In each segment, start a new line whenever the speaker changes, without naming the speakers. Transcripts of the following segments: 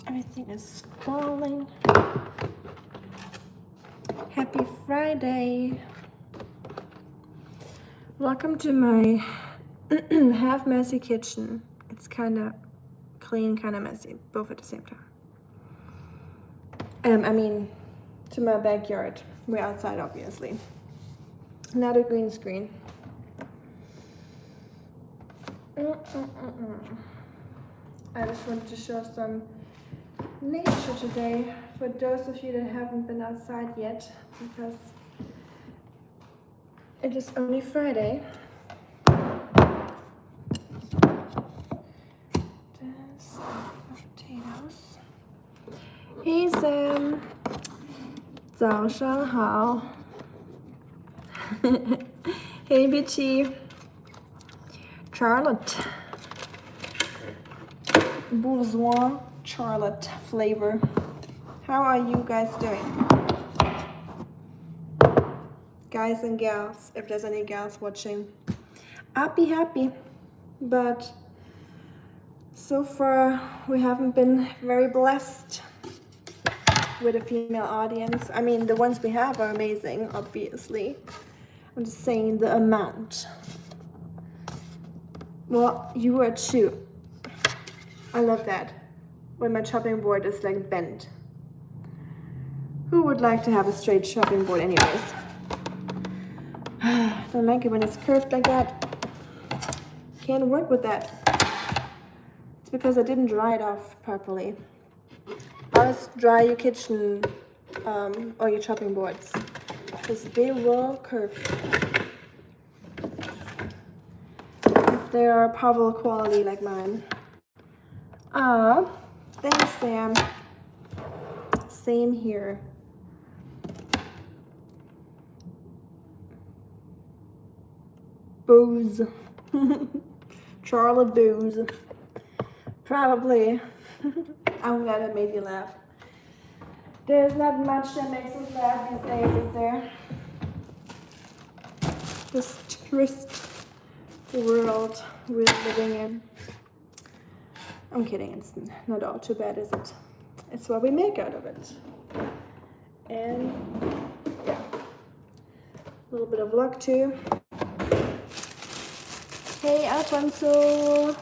Everything is falling. Happy Friday. Welcome to my half messy kitchen. It's kind of clean, kind of messy, both at the same time. I mean, to my backyard. We're outside, obviously. Not a green screen. I just wanted to show some nature today for those of you that haven't been outside yet, because it is only Friday. There's potatoes. Hey Sam, 早上好。Hey Bitchy, Charlotte, bourgeois Charlotte flavor. How are you guys doing? Guys and gals, if there's any gals watching, I'd be happy, but so far we haven't been very blessed with a female audience. I mean, the ones we have are amazing, obviously. I'm just saying the amount. Well, you are too. I love that. When my chopping board is like bent. Who would like to have a straight chopping board anyways? Don't like it when it's curved like that. Can't work with that. It's because I didn't dry it off properly. Always dry your kitchen or your chopping boards, because they will curve. If they are Pavel quality like mine. Thanks Sam. Same here. Booze. Charlotte Booze. Probably. I'm glad I made you laugh. There's not much that makes us laugh these days, is there? This trist world we're living in. I'm kidding, it's not all too bad, is it? It's what we make out of it. And yeah, a little bit of luck too. Hey Alfonso.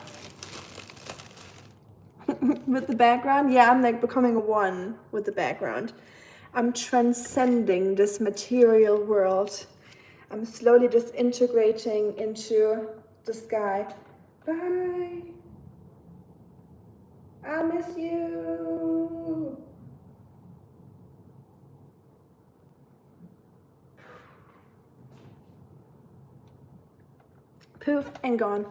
With the background, yeah, I'm like becoming one with the background. I'm transcending this material world. I'm slowly just integrating into the sky. Bye. I miss you. Poof and gone.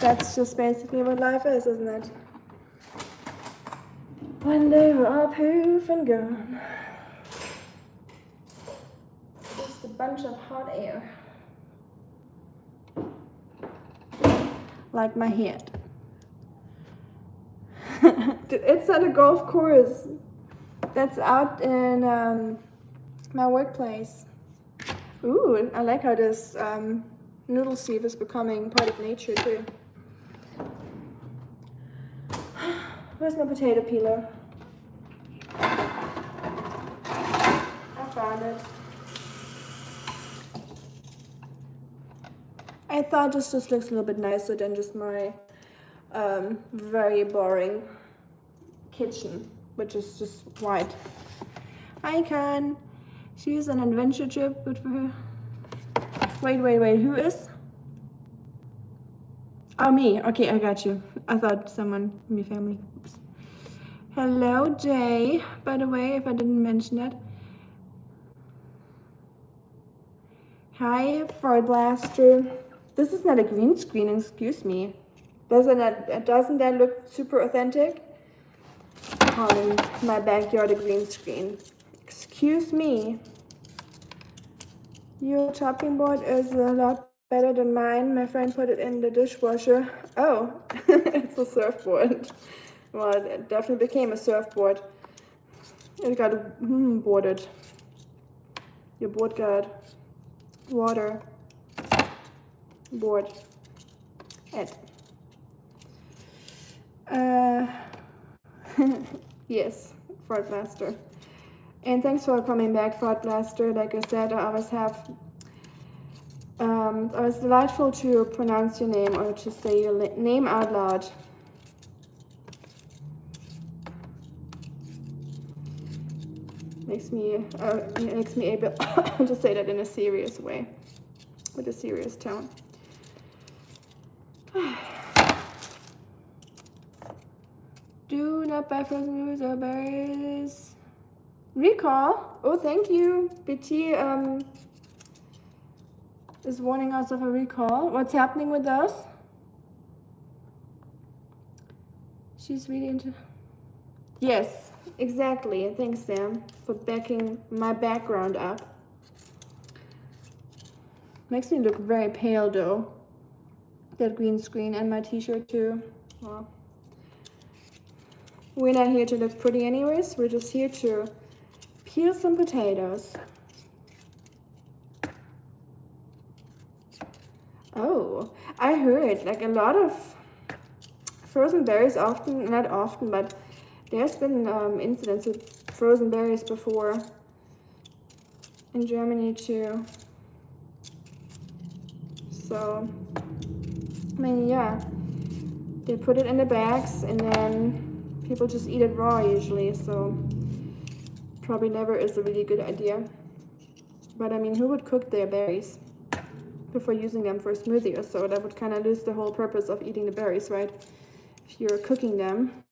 That's just basically what life is, isn't it? When they were all poof and gone. Just a bunch of hot air. Like my head. It's at a golf course. That's out in my workplace. Ooh, I like how this noodle sieve is becoming part of nature too. Where's my potato peeler? I found it. I thought this just looks a little bit nicer than just my very boring kitchen, which is just white. Hi, Khan. She's on an adventure trip. Good for her. Wait. Who is? Oh, me. Okay, I got you. I thought someone in your family. Oops. Hello, Jay. By the way, if I didn't mention that. Hi, Freud Blaster. This is not a green screen, excuse me. Doesn't that look super authentic? Calling my backyard a green screen. Excuse me. Your chopping board is a lot better than mine. My friend put it in the dishwasher. Oh, it's a surfboard. Well, it definitely became a surfboard. It got boarded. Your board got water board at. Yes, Fort Blaster. And thanks for coming back, Fort Blaster. Like I said, I always have. It was delightful to pronounce your name or to say your name out loud. Makes me able to say that in a serious way, with a serious tone. Do not buy frozen blueberries or berries. Recall. Oh, thank you. BT is warning us of a recall. What's happening with those? She's really into. Yes, exactly. Thanks, Sam, for backing my background up. Makes me look very pale, though. That green screen and my t-shirt, too. Well, we're not here to look pretty anyways. We're just here to peel some potatoes. Oh, I heard like a lot of frozen berries often, not often, but there's been incidents with frozen berries before in Germany too. So, I mean, yeah, they put it in the bags and then people just eat it raw usually, so probably never is a really good idea. But I mean, who would cook their berries before using them for a smoothie or so? That would kind of lose the whole purpose of eating the berries, right? If you're cooking them.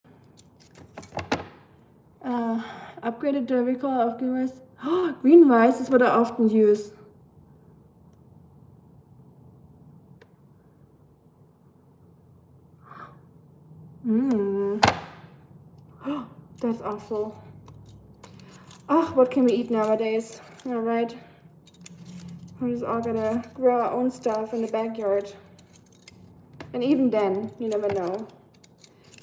Upgraded the recall of green rice. Oh, green rice is what I often use. That's awful. Oh, what can we eat nowadays? All right. We're just all gonna grow our own stuff in the backyard. And even then, you never know.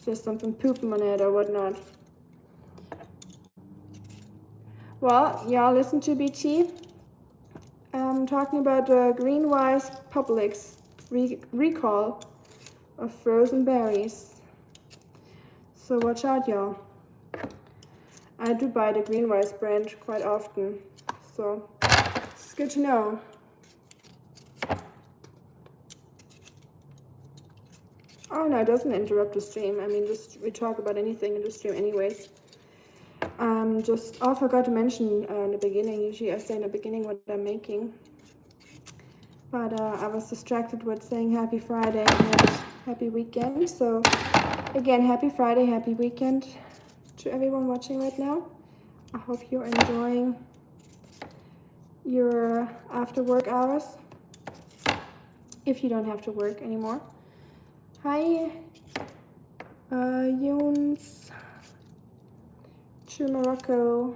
There's something pooping on it or whatnot. Well, y'all listen to BT. I'm talking about the Greenwise Publix recall of frozen berries. So watch out, y'all. I do buy the Greenwise brand quite often, so it's good to know. Oh no, it doesn't interrupt the stream. I mean, just we talk about anything in the stream anyways. I forgot to mention in the beginning. Usually I say in the beginning what I'm making. But I was distracted with saying happy Friday and happy weekend. So again, happy Friday, happy weekend to everyone watching right now. I hope you're enjoying your after work hours. If you don't have to work anymore. Hi, Yuns. To Morocco.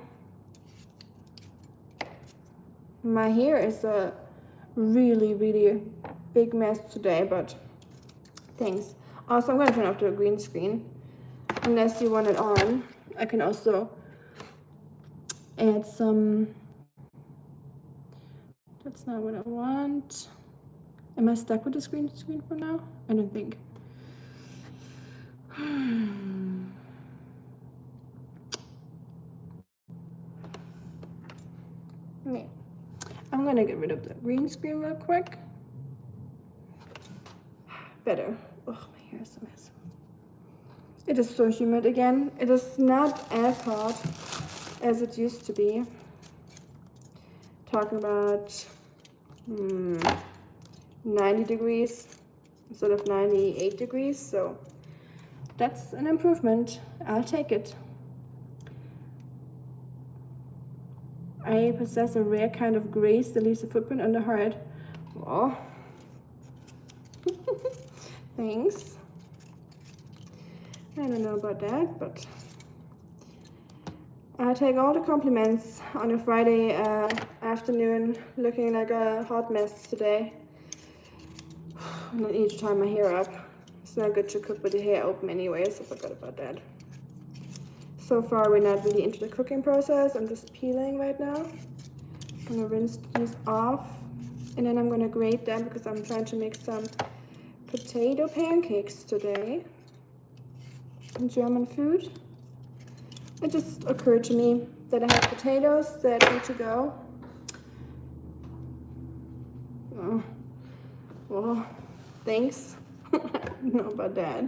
My hair is a really big mess today, but thanks. Also, I'm gonna turn off the green screen unless you want it on. I can also add some. That's not what I want. Am I stuck with the green screen for now? I don't think. Okay. I'm gonna get rid of the green screen real quick. Better. Oh, my hair is a mess. It is so humid again. It is not as hot as it used to be. Talking about 90 degrees instead of 98 degrees. So that's an improvement. I'll take it. I possess a rare kind of grace that leaves a footprint on the heart. Oh. Thanks. I don't know about that, but I take all the compliments on a Friday afternoon, looking like a hot mess today. And I need to tie my hair up. It's not good to cook with the hair open anyway, so I forgot about that. So far, we're not really into the cooking process. I'm just peeling right now. I'm gonna rinse these off. And then I'm gonna grate them because I'm trying to make some potato pancakes today. German food. It just occurred to me that I have potatoes that need to go. Oh, well, thanks. I don't know about that.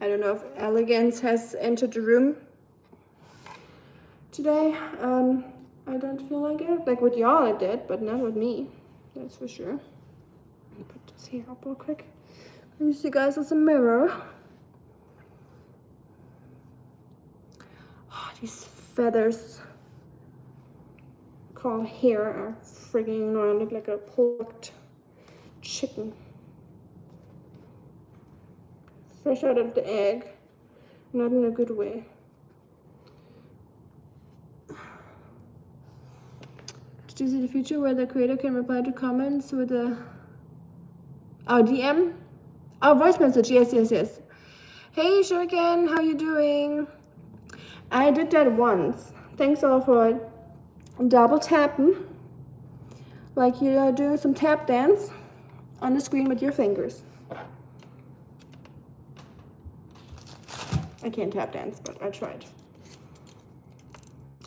I don't know if elegance has entered the room today. I don't feel like it. Like with y'all it did, but not with me. That's for sure. Let me put this here up real quick. Use you guys as a mirror. Oh, these feathers called hair are friggin' annoying. Look like a plucked chicken. Fresh out of the egg. Not in a good way. Did you see the feature where the creator can reply to comments with a DM? Oh, voice message. Yes. Hey, Shuriken, how you doing? I did that once. Thanks all for double tapping. Like you're doing some tap dance on the screen with your fingers. I can't tap dance, but I tried.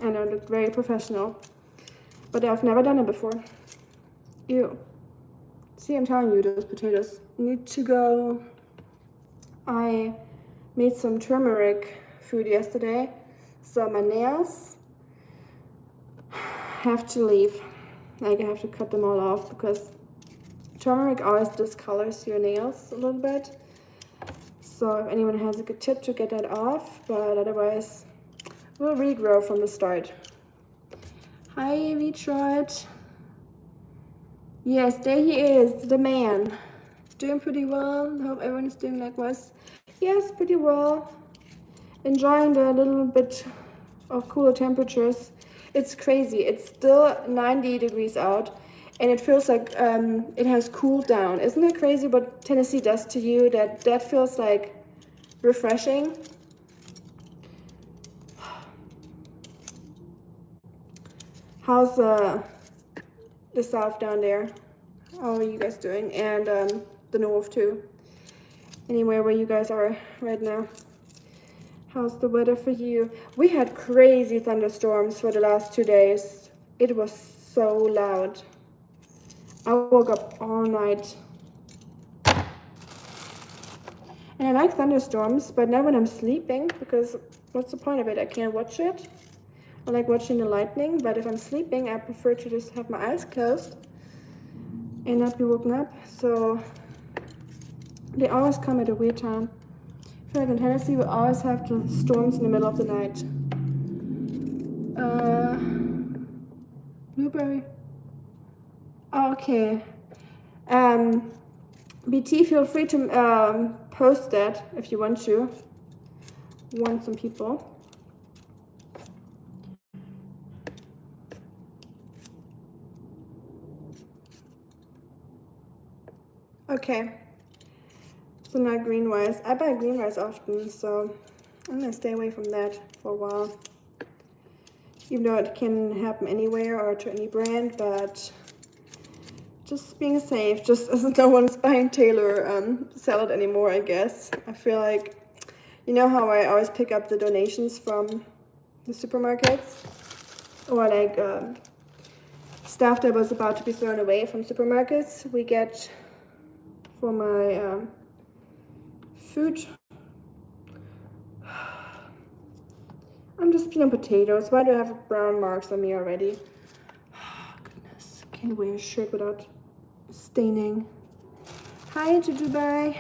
I know it looked very professional, but I've never done it before. Ew. See, I'm telling you, those potatoes need to go. I made some turmeric food yesterday, so my nails have to leave. Like I have to cut them all off because turmeric always discolors your nails a little bit. So if anyone has a good tip to get that off, but otherwise we'll regrow from the start. Hi, Detroit. Yes, there he is, the man. Doing pretty well. Hope everyone is doing likewise. Yes, pretty well. Enjoying the little bit of cooler temperatures. It's crazy. It's still 90 degrees out, and it feels like it has cooled down. Isn't it crazy what Tennessee does to you? That feels like refreshing. How's the south down there? How are you guys doing? And the north too. Anywhere where you guys are right now. How's the weather for you? We had crazy thunderstorms for the last 2 days. It was so loud. I woke up all night. And I like thunderstorms, but not when I'm sleeping, because what's the point of it? I can't watch it. I like watching the lightning, but if I'm sleeping, I prefer to just have my eyes closed and not be woken up. So they always come at a weird time. I feel like in Tennessee, we always have the storms in the middle of the night. Blueberry. Oh, okay. BT, feel free to post that if you want to. Warn some people. Okay. So now green rice. I buy green rice often, so I'm gonna stay away from that for a while. Even though it can happen anywhere or to any brand, but just being safe, just as no one's buying Taylor salad anymore, I guess. I feel like, you know how I always pick up the donations from the supermarkets? Or like stuff that was about to be thrown away from supermarkets. We get for my food. I'm just peeling potatoes. Why do I have brown marks on me already? Oh, goodness. Can't wear a shirt without staining. Hi to Dubai.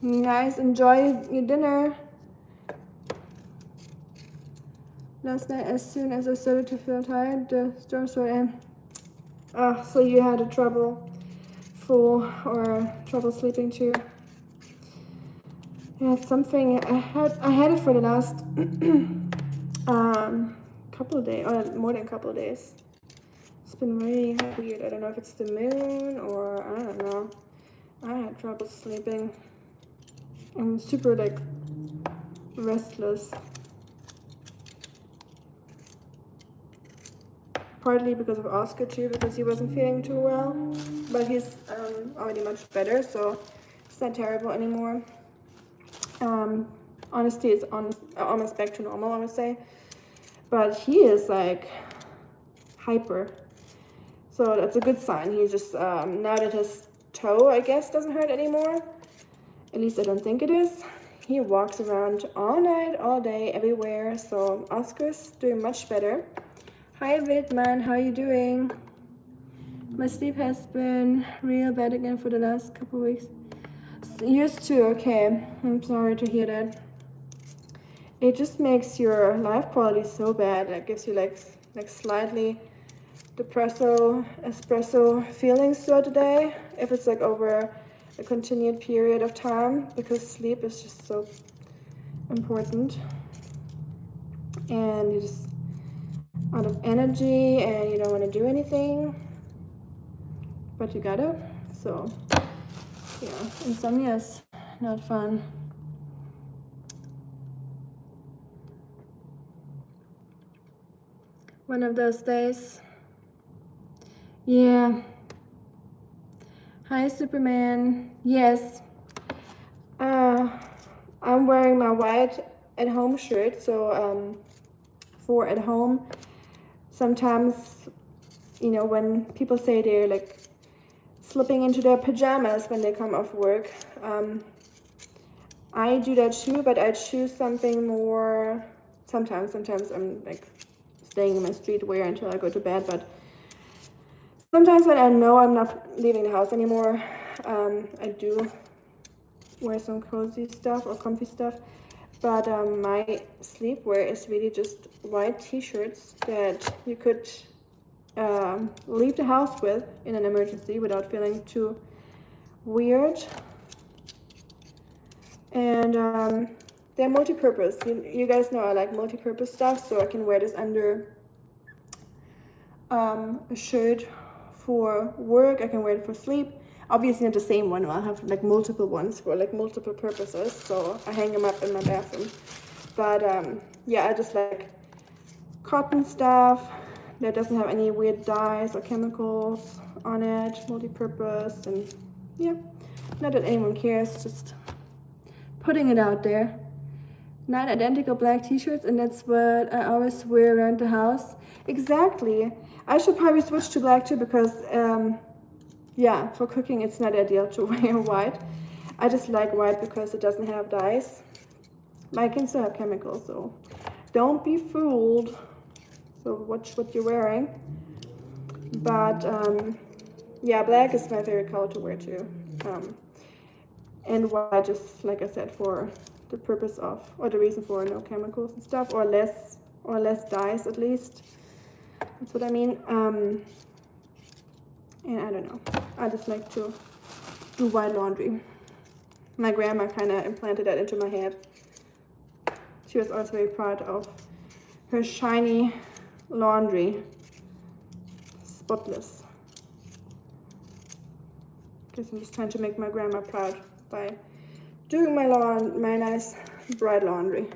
You guys enjoy your dinner. Last night, as soon as I started to feel tired, the storm started in. Oh, so you had a trouble sleeping too? Yeah, it's something I had it for the last couple of days, or more than a couple of days. It's been really weird. I don't know if it's the moon or I don't know. I had trouble sleeping. I'm super like restless. partly because of Oscar too, because he wasn't feeling too well, but he's already much better, so it's not terrible anymore. Honestly, it's almost back to normal, I would say, but he is like hyper, so that's a good sign. He just now that his toe, I guess, doesn't hurt anymore, at least I don't think it is, he walks around all night, all day, everywhere, so Oscar's doing much better. Hi Wildman, how are you doing? My sleep has been real bad again for the last couple weeks. Yours too, okay. I'm sorry to hear that. It just makes your life quality so bad. It gives you like slightly espresso feelings throughout the day if it's like over a continued period of time, because sleep is just so important. And you're just out of energy and you don't want to do anything, but you gotta. So yeah, insomnia is not fun. One of those days. Yeah. Hi Superman. Yes. I'm wearing my white at home shirt, so for at home, sometimes, you know, when people say they're like slipping into their pajamas when they come off work, I do that too, but I choose something more. Sometimes I'm like staying in my streetwear until I go to bed, but sometimes when I know I'm not leaving the house anymore, I do wear some cozy stuff or comfy stuff. But my sleepwear is really just white t-shirts that you could leave the house with in an emergency without feeling too weird. And they're multi-purpose. You guys know I like multi-purpose stuff, so I can wear this under a shirt for work. I can wear it for sleep. Obviously not the same one. I'll have like multiple ones for like multiple purposes, so I hang them up in my bathroom. But yeah, I just like cotton stuff that doesn't have any weird dyes or chemicals on it, multi-purpose, and yeah, not that anyone cares, just putting it out there. 9 identical black t-shirts, and that's what I always wear around the house. Exactly. I should probably switch to black too, because yeah, for cooking it's not ideal to wear white. I just like white because it doesn't have dyes. Mine can still have chemicals, so don't be fooled. So watch what you're wearing. But yeah, black is my favorite color to wear too. And white, just like I said, for the purpose of, or the reason for no chemicals and stuff, or less dyes at least. That's what I mean. And I don't know, I just like to do white laundry. My grandma kind of implanted that into my head. She was always very proud of her shiny laundry, spotless. Guess I'm just trying to make my grandma proud by doing my nice bright laundry.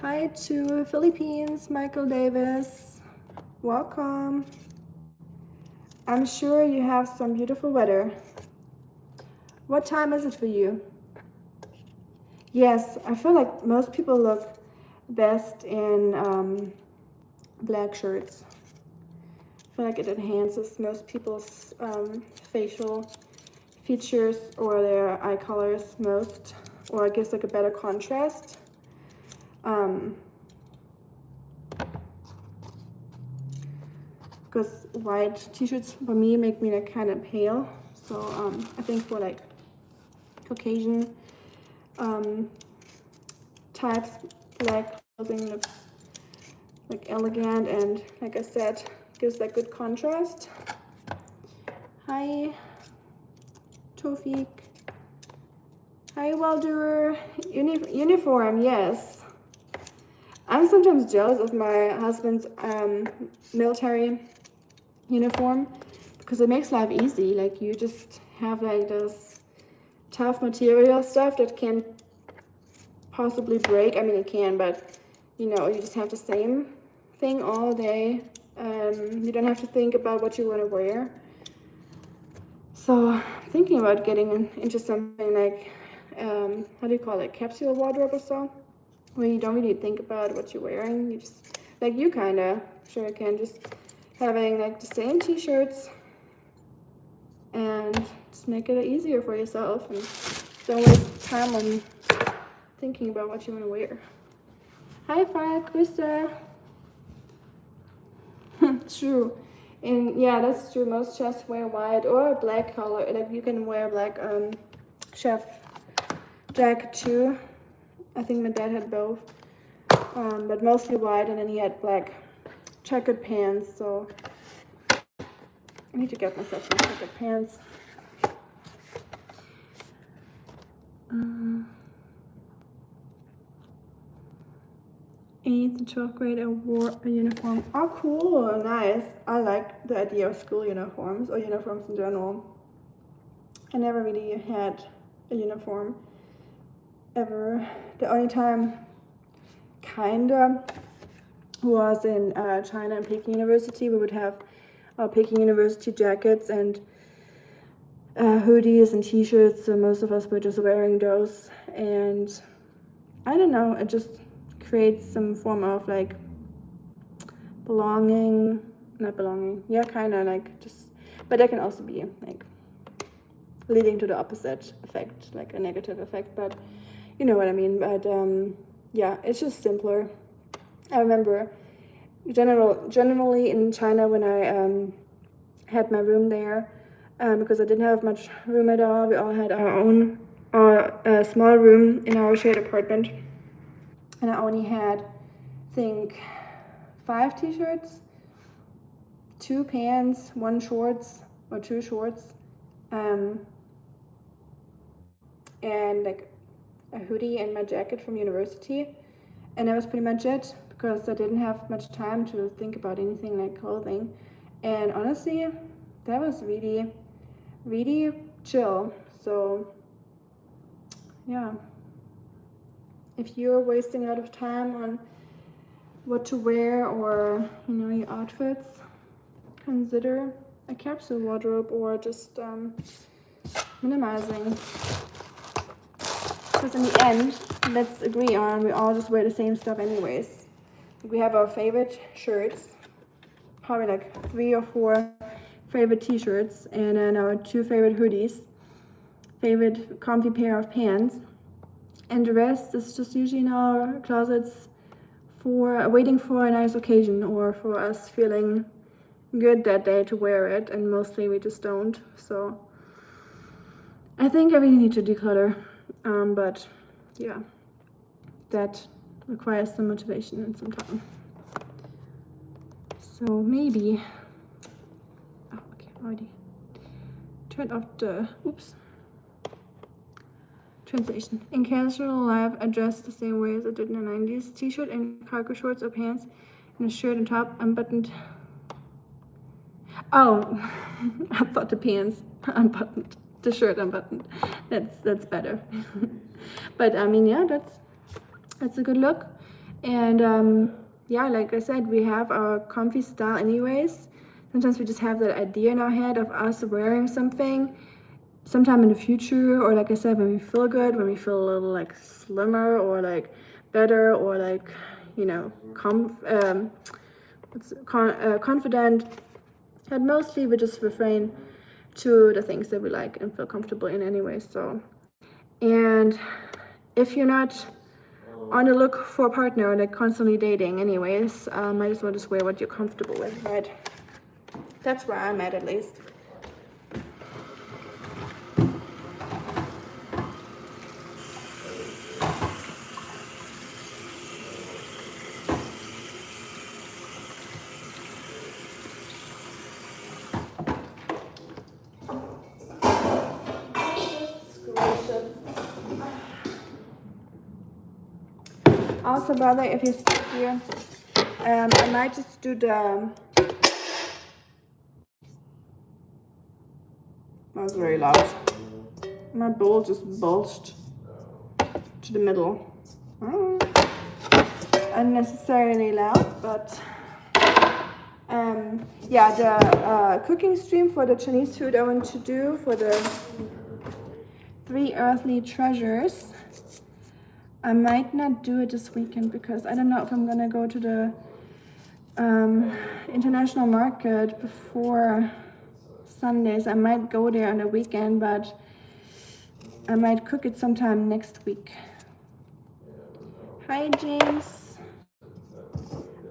Hi to Philippines, Michael Davis. Welcome. I'm sure you have some beautiful weather. What time is it for you? Yes, I feel like most people look best in black shirts. I feel like it enhances most people's facial features or their eye colors most, or it gives like a better contrast. Because white t-shirts for me make me like kind of pale, so I think for like Caucasian types, black clothing looks like elegant and, like I said, gives like good contrast. Hi Tofik. Hi Wilder. Uniform, yes. I'm sometimes jealous of my husband's military uniform because it makes life easy. Like you just have like this tough material stuff that can possibly break. I mean, it can, but you know, you just have the same thing all day. You don't have to think about what you want to wear. So I'm thinking about getting into something like, how do you call it, capsule wardrobe or so, where you don't really think about what you're wearing. You just, like you kind of, sure you can, just having like the same t-shirts and just make it easier for yourself and don't waste time on thinking about what you want to wear. Hi, Frank, Grüße. True. And yeah, that's true. Most chefs wear white or black color. Like you can wear black chef jacket too. I think my dad had both. But mostly white, and then he had black checkered pants. So I need to get myself some checkered pants. Eighth and 12th grade, I wore a uniform. Oh, cool, nice. I like the idea of school uniforms or uniforms in general. I never really had a uniform ever. The only time kinda was in China and Peking University. We would have our Peking University jackets and hoodies and t-shirts, so most of us were just wearing those, and I don't know, it just creates some form of like belonging, not belonging, yeah, kind of like just, but that can also be like leading to the opposite effect, like a negative effect, but you know what I mean. But yeah, it's just simpler. I remember generally in China when I had my room there, because I didn't have much room at all. We all had our own small room in our shared apartment, and I only had, I think, 5 t-shirts, 2 pants, 1 shorts or 2 shorts, and like a hoodie and my jacket from university, and that was pretty much it, because I didn't have much time to think about anything like clothing. And honestly, that was really, really chill. So yeah, if you're wasting a lot of time on what to wear or, you know, your outfits, consider a capsule wardrobe or just minimizing. Because in the end, let's agree on, we all just wear the same stuff anyways. We have our favorite shirts, probably like 3 or 4 favorite t-shirts, and then our 2 favorite hoodies, favorite comfy pair of pants, and the rest is just usually in our closets for waiting for a nice occasion or for us feeling good that day to wear it, and mostly we just don't. So I think I really need to declutter, but yeah, that requires some motivation and some time. So maybe, oh, okay, already turned off the, oops. Translation. In casual life, I dress the same way as I did in the 90s. T-shirt and cargo shorts or pants, and a shirt on top, unbuttoned. Oh, I thought the pants unbuttoned, the shirt unbuttoned. That's better. But I mean, yeah, that's a good look. And yeah, like I said, we have our comfy style anyways. Sometimes we just have that idea in our head of us wearing something sometime in the future, or like I said, when we feel good, when we feel a little like slimmer or like better, or like, you know, confident. And mostly we just refrain to the things that we like and feel comfortable in anyway. So, and if you're not on the look for a partner or like constantly dating anyways, might as well just wear what you're comfortable with, right? That's where I'm at least. Also, brother, if you stay here, I might just do the, that was very loud. My bowl just bulged to the middle. Unnecessarily loud, but Yeah, the cooking stream for the Chinese food I want to do for the 3 earthly treasures. I might not do it this weekend because I don't know if I'm gonna go to the international market before Sundays. I might go there on the weekend, but I might cook it sometime next week. Hi, James.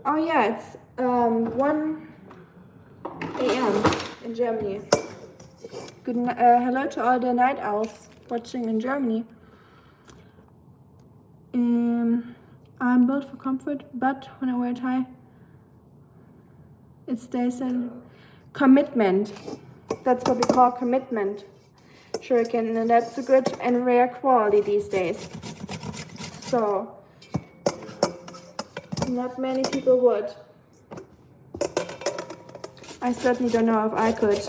Oh yeah, it's 1 a.m. in Germany. Good. Hello to all the night owls watching in Germany. I'm built for comfort, but when I wear a tie, it stays in commitment. That's what we call commitment. Shuriken, and that's a good and rare quality these days. So, not many people would. I certainly don't know if I could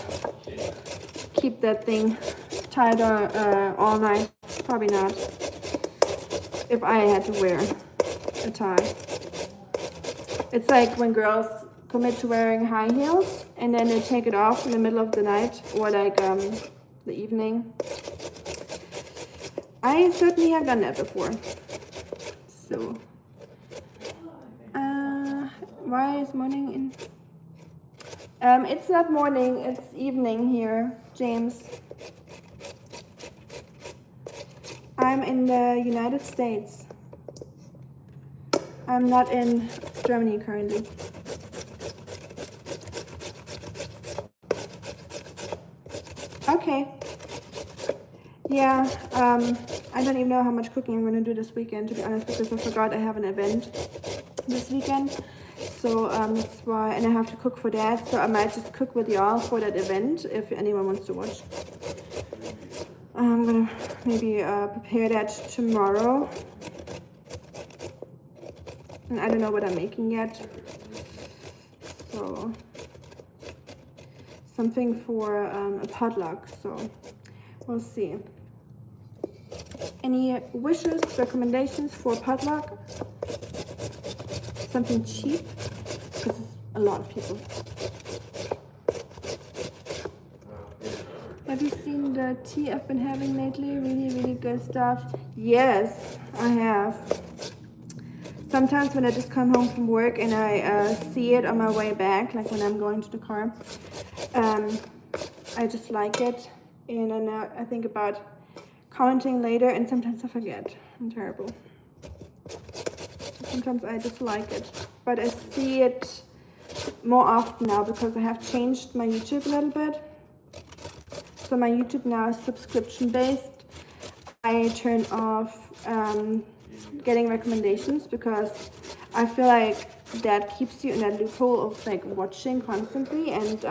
keep that thing tied all night. Probably not. If I had to wear a tie. It's like when girls commit to wearing high heels and then they take it off in the middle of the night or like the evening. I certainly have done that before. So, why is morning in? It's not morning, it's evening here, James. I'm in the United States. I'm not in Germany currently. Okay. Yeah, I don't even know how much cooking I'm going to do this weekend, to be honest, because I forgot I have an event this weekend. So that's why, and I have to cook for that. So I might just cook with y'all for that event if anyone wants to watch. I'm going to maybe prepare that tomorrow. And I don't know what I'm making yet. So something for a potluck, so we'll see. Any wishes, recommendations for potluck? Something cheap, because it's a lot of people. Have you seen the tea I've been having lately? Really, really good stuff. Yes, I have. Sometimes when I just come home from work and I see it on my way back, like when I'm going to the car, I just like it. And then I think about commenting later, and sometimes I forget. I'm terrible. Sometimes I just like it. But I see it more often now because I have changed my YouTube a little bit. So my YouTube now is subscription based. I turn off getting recommendations because I feel like that keeps you in that loophole of like watching constantly and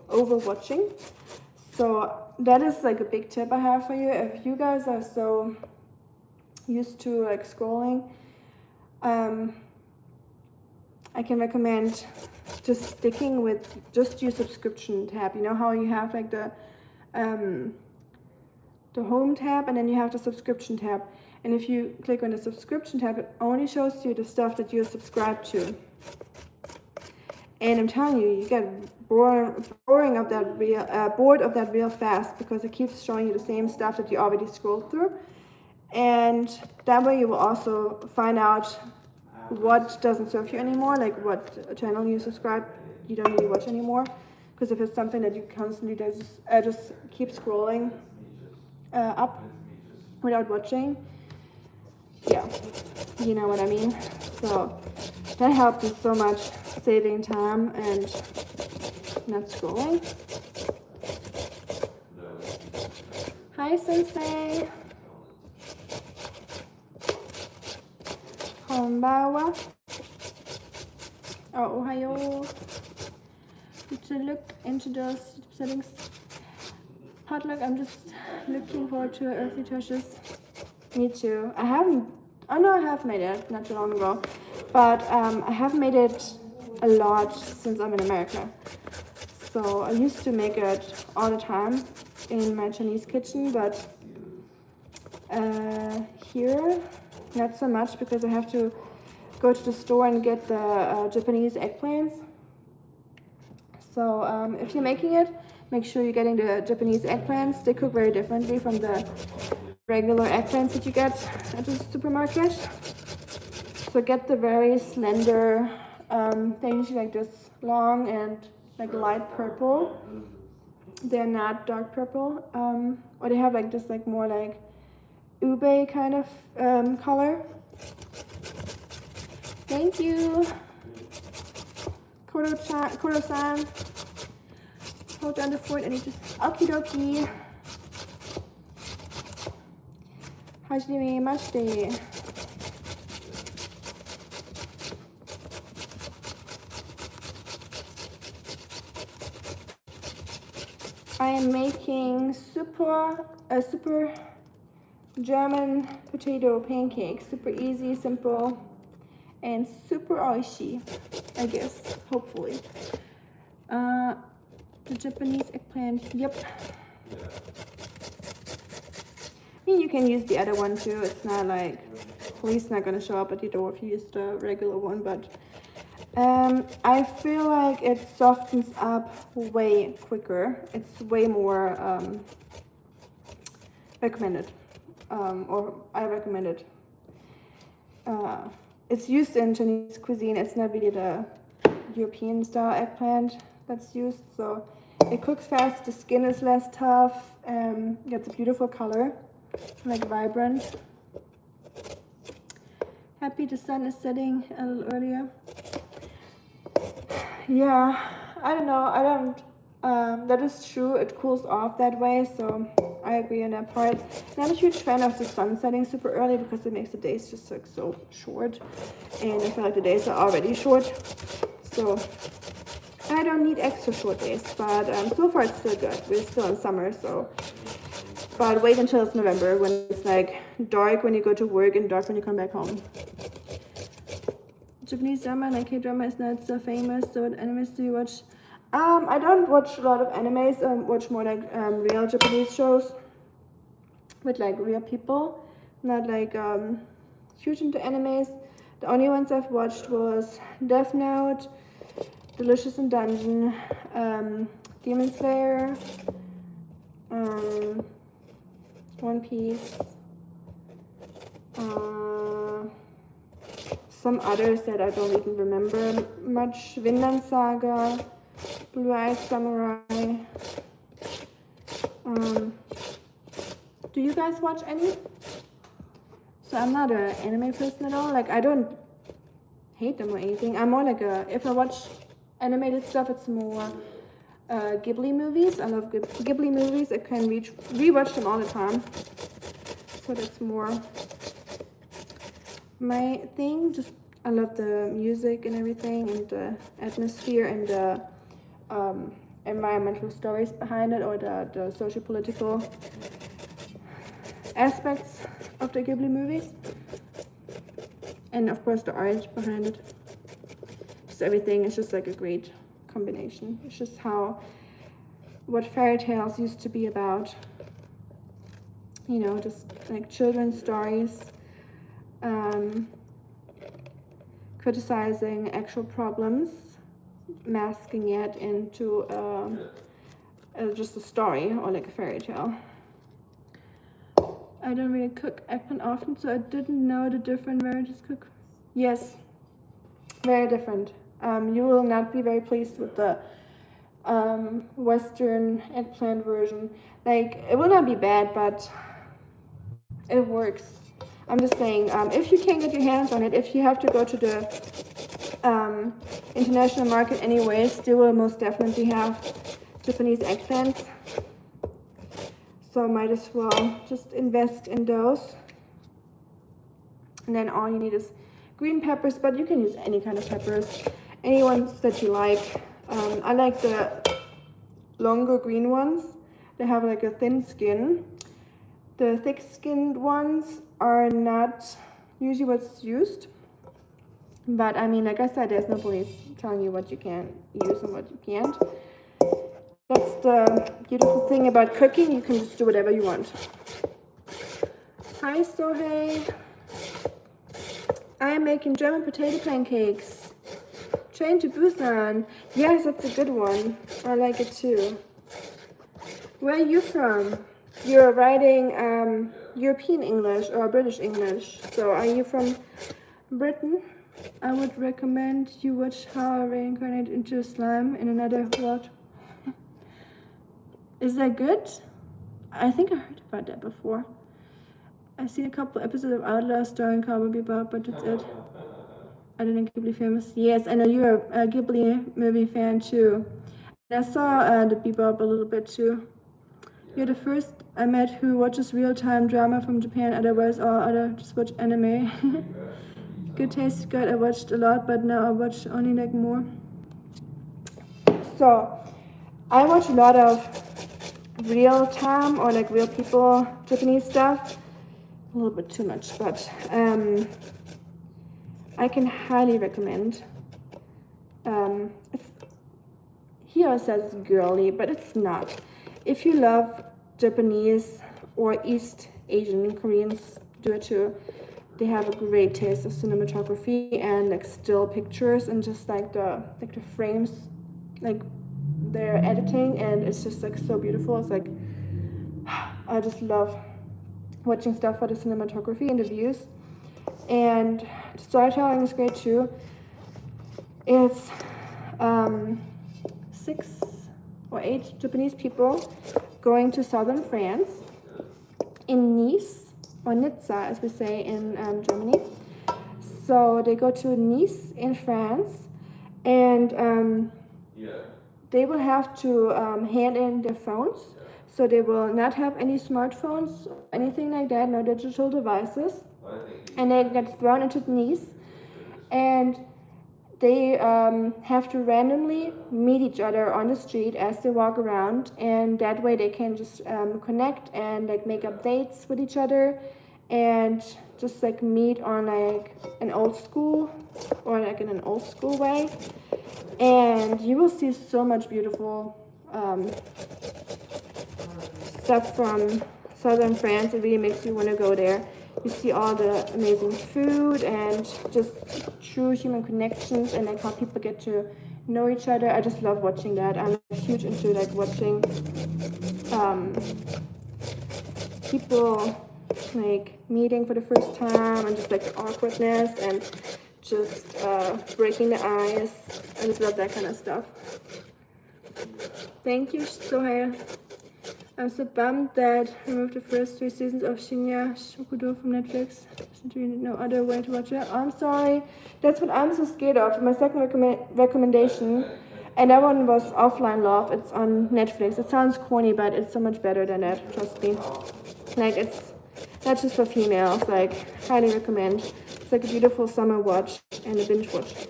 over watching. So that is like a big tip I have for you. If you guys are so used to like scrolling, I can recommend just sticking with just your subscription tab. You know how you have like the home tab and then you have the subscription tab. And if you click on the subscription tab, it only shows you the stuff that you're subscribed to. And I'm telling you, you get bored of that real fast because it keeps showing you the same stuff that you already scrolled through. And that way you will also find out what doesn't serve you anymore, like what channel you subscribe, you don't really watch anymore. Because if it's something that you constantly just keep scrolling up without watching, yeah, you know what I mean. So that helped me so much, saving time and not scrolling. Hi, Sensei. Konbawa. Oh, Ohio. To look into those settings. Potluck, I'm just looking forward to earthly treasures. Me too. I have made it not too long ago, but I have made it a lot since I'm in America. So I used to make it all the time in my Chinese kitchen, but here not so much because I have to go to the store and get the Japanese eggplants. So if you're making it, make sure you're getting the Japanese eggplants. They cook very differently from the regular eggplants that you get at the supermarket. So get the very slender, they're usually like this long and like light purple. They're not dark purple, or they have like this like more like ube kind of color. Thank you, Kodo-san. Hold down the fort and just okie dokie. Hajime mashite. I am making super German potato pancakes. Super easy, simple, and super oishi, I guess, hopefully. The Japanese eggplant, yep. I mean, you can use the other one too. It's not like, police not gonna show up at your door if you use the regular one, but I feel like it softens up way quicker. It's way more recommended, or I recommend it. It's used in Chinese cuisine. It's not really the European style eggplant that's used, so it cooks fast. The skin is less tough. Gets a beautiful color, like vibrant. Happy the sun is setting a little earlier. Yeah, I don't know. That is true. It cools off that way, so I agree on that part. And I'm a huge fan of the sun setting super early because it makes the days just like so short, and I feel like the days are already short, so I don't need extra short days. But so far it's still good. We're still in summer, so. But wait until it's November when it's like dark when you go to work and dark when you come back home. Japanese drama, like K-drama, is not so famous. So what animes do you watch? I don't watch a lot of animes. I watch more like real Japanese shows with like real people. Not like huge into animes. The only ones I've watched was Death Note, Delicious in Dungeon, Demon Slayer, One Piece, some others that I don't even remember much. Vinland Saga, Blue Eyed Samurai. Do you guys watch any? So I'm not an anime person at all. Like, I don't hate them or anything. I'm more like if I watch animated stuff, it's more Ghibli movies. I love Ghibli movies. I can rewatch them all the time. So that's more my thing. Just I love the music and everything, and the atmosphere, and the environmental stories behind it, or the socio-political aspects of the Ghibli movies, and of course the art behind it. Just everything is just like a great combination. It's just what fairy tales used to be about, you know, just like children's stories, criticizing actual problems, masking it into just a story or like a fairy tale. I don't really cook eggplant often, so I didn't know the different varieties cook. Yes, very different. You will not be very pleased with the Western eggplant version. Like, it will not be bad, but it works. I'm just saying, if you can't get your hands on it, if you have to go to the international market anyways, they will most definitely have Japanese eggplants. So might as well just invest in those. And then all you need is green peppers, but you can use any kind of peppers, any ones that you like. I like the longer green ones. They have like a thin skin. The thick-skinned ones are not usually what's used. But I mean, like I said, there's no police telling you what you can use and what you can't. That's the beautiful thing about cooking. You can just do whatever you want. Hi, Sohei. I am making German potato pancakes. Train to Busan. Yes, that's a good one. I like it too. Where are you from? You're writing European English or British English. So are you from Britain? I would recommend you watch How I Reincarnated into Slime in Another World. Is that good? I think I heard about that before. I've seen a couple episodes of Outlaw starring Cowboy Bebop, but that's it. I didn't Ghibli famous. Yes, I know you're a Ghibli movie fan too. And I saw the Bebop a little bit too. You're the first I met who watches real-time drama from Japan. Otherwise, all other just watch anime. Good taste, good. I watched a lot, but now I watch only like more. So, I watch a lot of real-time or like real people Japanese stuff. A little bit too much, but I can highly recommend. Here it says it's girly, but it's not. If you love Japanese or East Asian, Koreans do it too. They have a great taste of cinematography and like still pictures and just like the frames, like their editing, and it's just like so beautiful. It's like I just love watching stuff for the cinematography and the views. And the storytelling is great too. It's 6 or 8 Japanese people going to southern France in Nice, or Nizza as we say in Germany. So they go to Nice in France, and they will have to hand in their phones. So they will not have any smartphones, anything like that, no digital devices. And they get thrown into Nice, and they have to randomly meet each other on the street as they walk around, and that way they can just connect and like make up dates with each other, and just like meet on like an old school or like in an old school way. And you will see so much beautiful stuff from southern France. It really makes you want to go there. You see all the amazing food and just true human connections and like how people get to know each other. I just love watching that. I'm huge into like watching people like meeting for the first time and just like the awkwardness and just breaking the ice. I just love that kind of stuff. Thank you, Sohail. I'm so bummed that removed the first 3 seasons of Shinya Shokudo from Netflix. There's really no other way to watch it. I'm sorry. That's what I'm so scared of. My second recommendation, and that one was Offline Love. It's on Netflix. It sounds corny, but it's so much better than that. Trust me. Like, it's not just for females. Like, highly recommend. It's like a beautiful summer watch and a binge watch.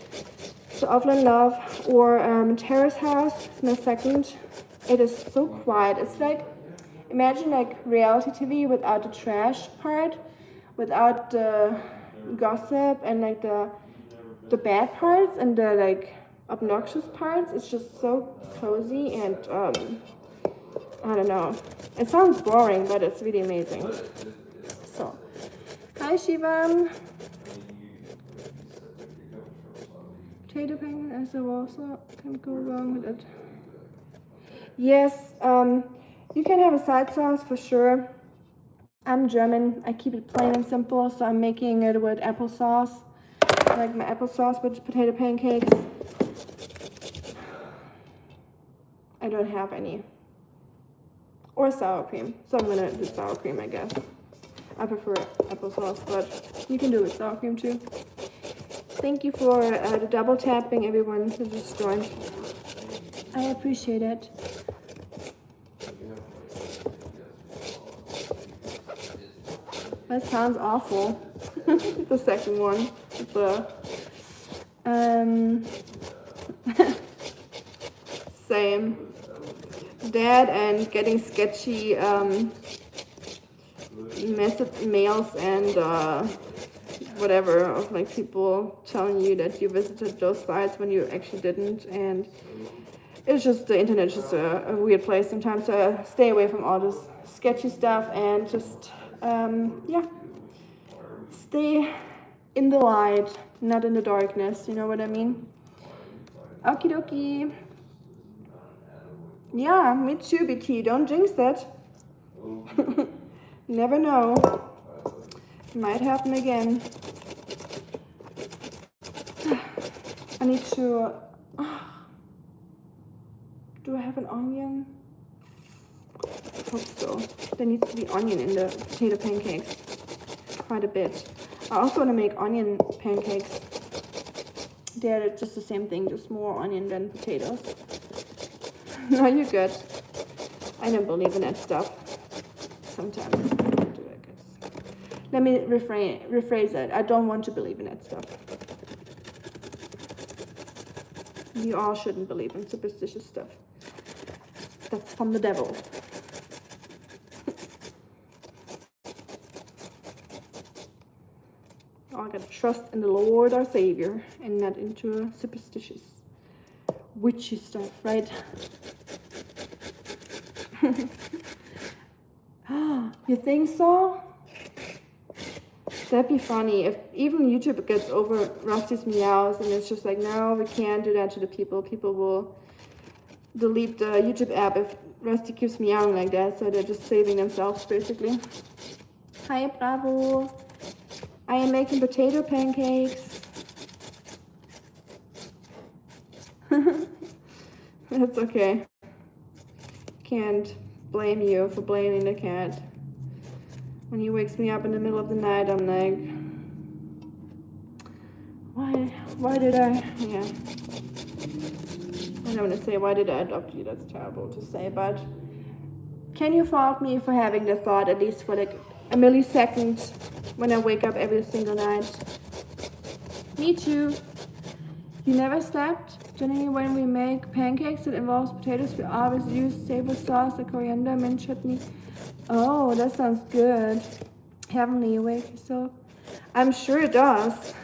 So Offline Love or Terrace House is my second. It is so quiet. It's like, imagine like reality TV without the trash part, without the gossip and like the bad parts and the like obnoxious parts. It's just so cozy and I don't know. It sounds boring, but it's really amazing. So, hi Shivam. Potato penguin as a also can't go wrong with it. Yes, you can have a side sauce for sure. I'm German. I keep it plain and simple, so I'm making it with applesauce. I like my applesauce with potato pancakes. I don't have any. Or sour cream. So I'm gonna do sour cream, I guess. I prefer applesauce, but you can do it with sour cream too. Thank you for the double tapping, everyone who just joined. I appreciate it. That sounds awful. The second one. The same. That and getting sketchy mails and whatever of like people telling you that you visited those sites when you actually didn't, and it's just the internet is just a weird place sometimes. So stay away from all this sketchy stuff and just yeah, stay in the light, not in the darkness. You know what I mean? Okie dokie. Yeah, me too, BT. Don't jinx it. Never know. Might happen again. I need to... do I have an onion? I hope so. There needs to be onion in the potato pancakes. Quite a bit. I also want to make onion pancakes. They're just the same thing, just more onion than potatoes. No, you're good. I don't believe in that stuff. Sometimes I do, I guess. Let me rephrase it. I don't want to believe in that stuff. You all shouldn't believe in superstitious stuff. That's from the devil. I gotta trust in the Lord our Savior and not into superstitious witchy stuff, right? You think so? That'd be funny if even YouTube gets over Rusty's meows and it's just like, no, we can't do that to the people. People will delete the YouTube app if Rusty keeps meowing like that, so they're just saving themselves basically. Hi, Bravo. I am making potato pancakes. That's okay. Can't blame you for blaming the cat. When he wakes me up in the middle of the night, I'm like, why did I, yeah. I don't want to say why did I adopt you, that's terrible to say, but can you fault me for having the thought, at least for like a millisecond, when I wake up every single night? Me too. You never slept? Generally when we make pancakes that involves potatoes, we always use savory sauce, like coriander, mint chutney. Oh, that sounds good. Haven't you awake yourself? I'm sure it does.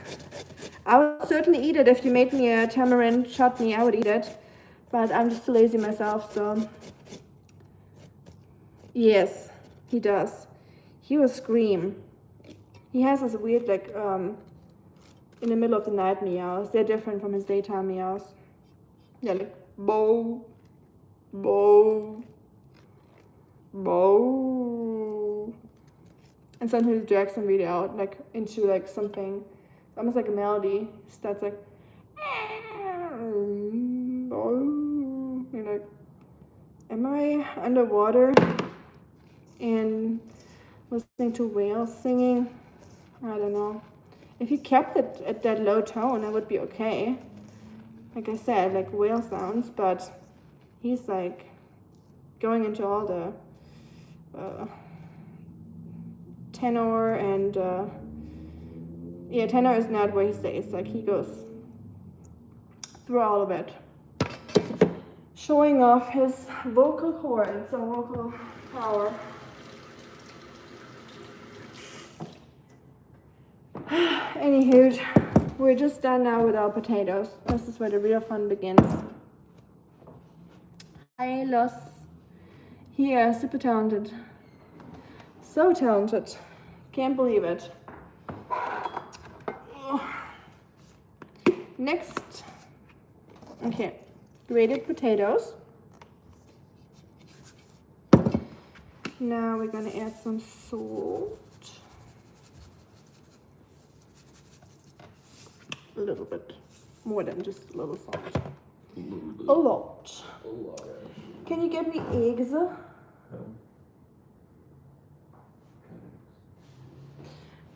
I would certainly eat it if you made me a tamarind chutney. I would eat it, but I'm just too lazy myself. So yes, he does. He will scream. He has this weird like in the middle of the night meows. They're different from his daytime meows. They're like bow, bow, bow. And sometimes he drags them really out, like into like something, almost like a melody. Starts like, you're like, am I underwater and listening to whales singing? I don't know. If you kept it at that low tone, it would be okay. Like I said, like whale sounds, but he's like going into all the tenor and yeah, tenor is not what he says. Like he goes through all of it, showing off his vocal cords or vocal power. Anywho, we're just done now with our potatoes. This is where the real fun begins. Hi, Los. Here, super talented. So talented. Can't believe it. Next. Okay, grated potatoes. Now we're gonna add some salt. A little bit more than just a little salt. A lot. Can you get me eggs?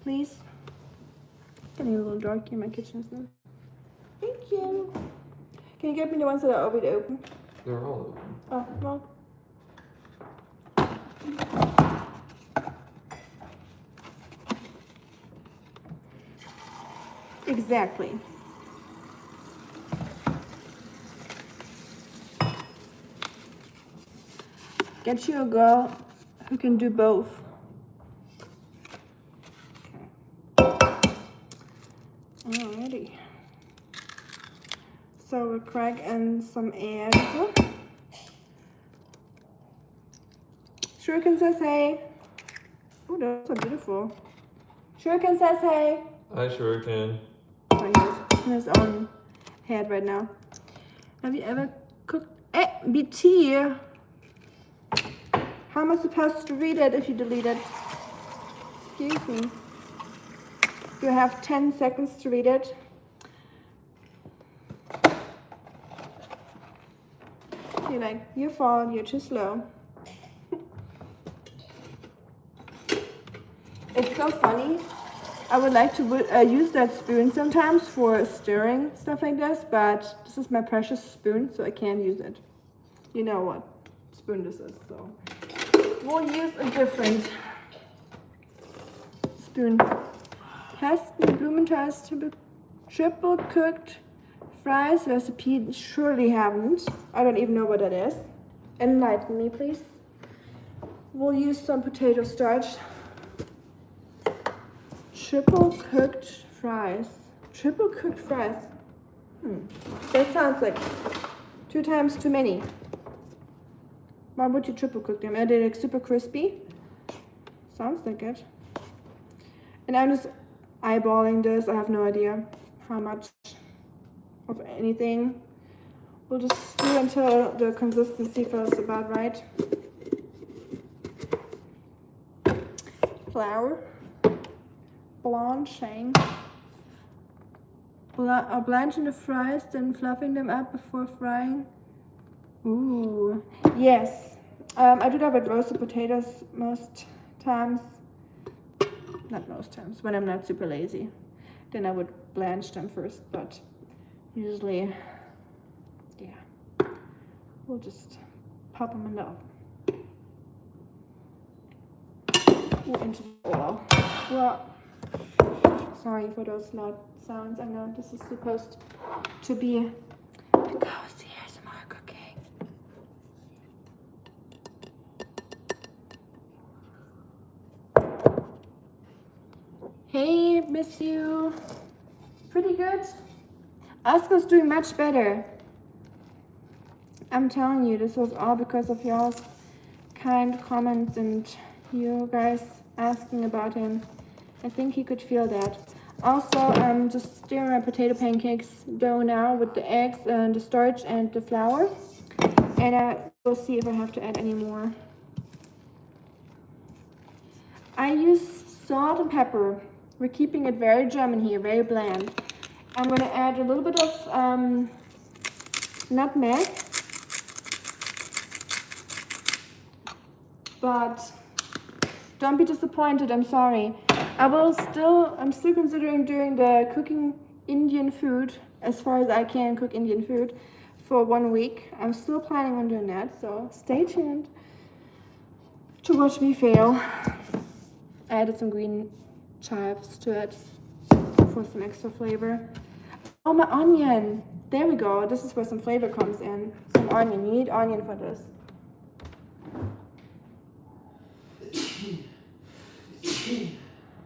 Please. Getting a little dark in my kitchen now. Thank you. Can you get me the ones that are already open?
They're all open.
Oh, well. Exactly. Get you a girl who can do both. Okay. Alrighty. So we'll crack in some eggs. Shuriken says hey. Oh, those are beautiful. Shuriken says hey.
I sure can.
Oh, he's in his own head right now. Have you ever cooked? BT! How am I supposed to read it if you delete it? Excuse me. You have 10 seconds to read it. You're like, your fault, you're too slow. It's so funny. I would like to use that spoon sometimes for stirring stuff like this, but this is my precious spoon, so I can't use it. You know what spoon this is, so we'll use a different spoon. Heston Blumenthal's triple cooked fries recipe. Surely haven't. I don't even know what that is. Enlighten me, please. We'll use some potato starch. Triple cooked fries. Triple cooked fries. That sounds like 2 times too many. Why would you triple cook them? Are they like super crispy? Sounds like it. And I'm just eyeballing this. I have no idea how much of anything. We'll just do until the consistency feels about right. Flour. Blanching. Blanching the fries, then fluffing them up before frying. Ooh, yes. I do that with roasted potatoes most times. Not most times, when I'm not super lazy. Then I would blanch them first, but usually, yeah. We'll just pop them in the oven. Ooh, into the oil. Well, sorry for those loud sounds. I know this is supposed to be a cozy ASMR cooking. Hey, miss you. Pretty good. Oscar's doing much better. I'm telling you, this was all because of y'all's kind comments and you guys asking about him. I think he could feel that. Also, I'm just stirring my potato pancakes dough now with the eggs and the starch and the flour. And I will see if I have to add any more. I use salt and pepper. We're keeping it very German here, very bland. I'm going to add a little bit of nutmeg. But don't be disappointed, I'm sorry. I'm still considering doing the cooking Indian food, as far as I can cook Indian food, for 1 week. I'm still planning on doing that, so stay tuned to watch me fail. I added some green chives to it for some extra flavor. Oh, my onion! There we go, this is where some flavor comes in. Some onion, you need onion for this.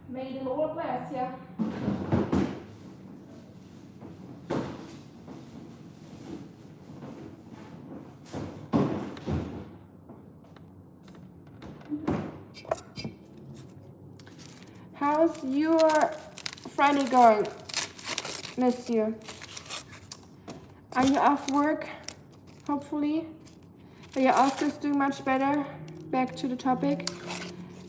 May the Lord bless you. How's your Friday going, miss you? Are you off work? Hopefully. Are your Oscars doing much better? Back to the topic.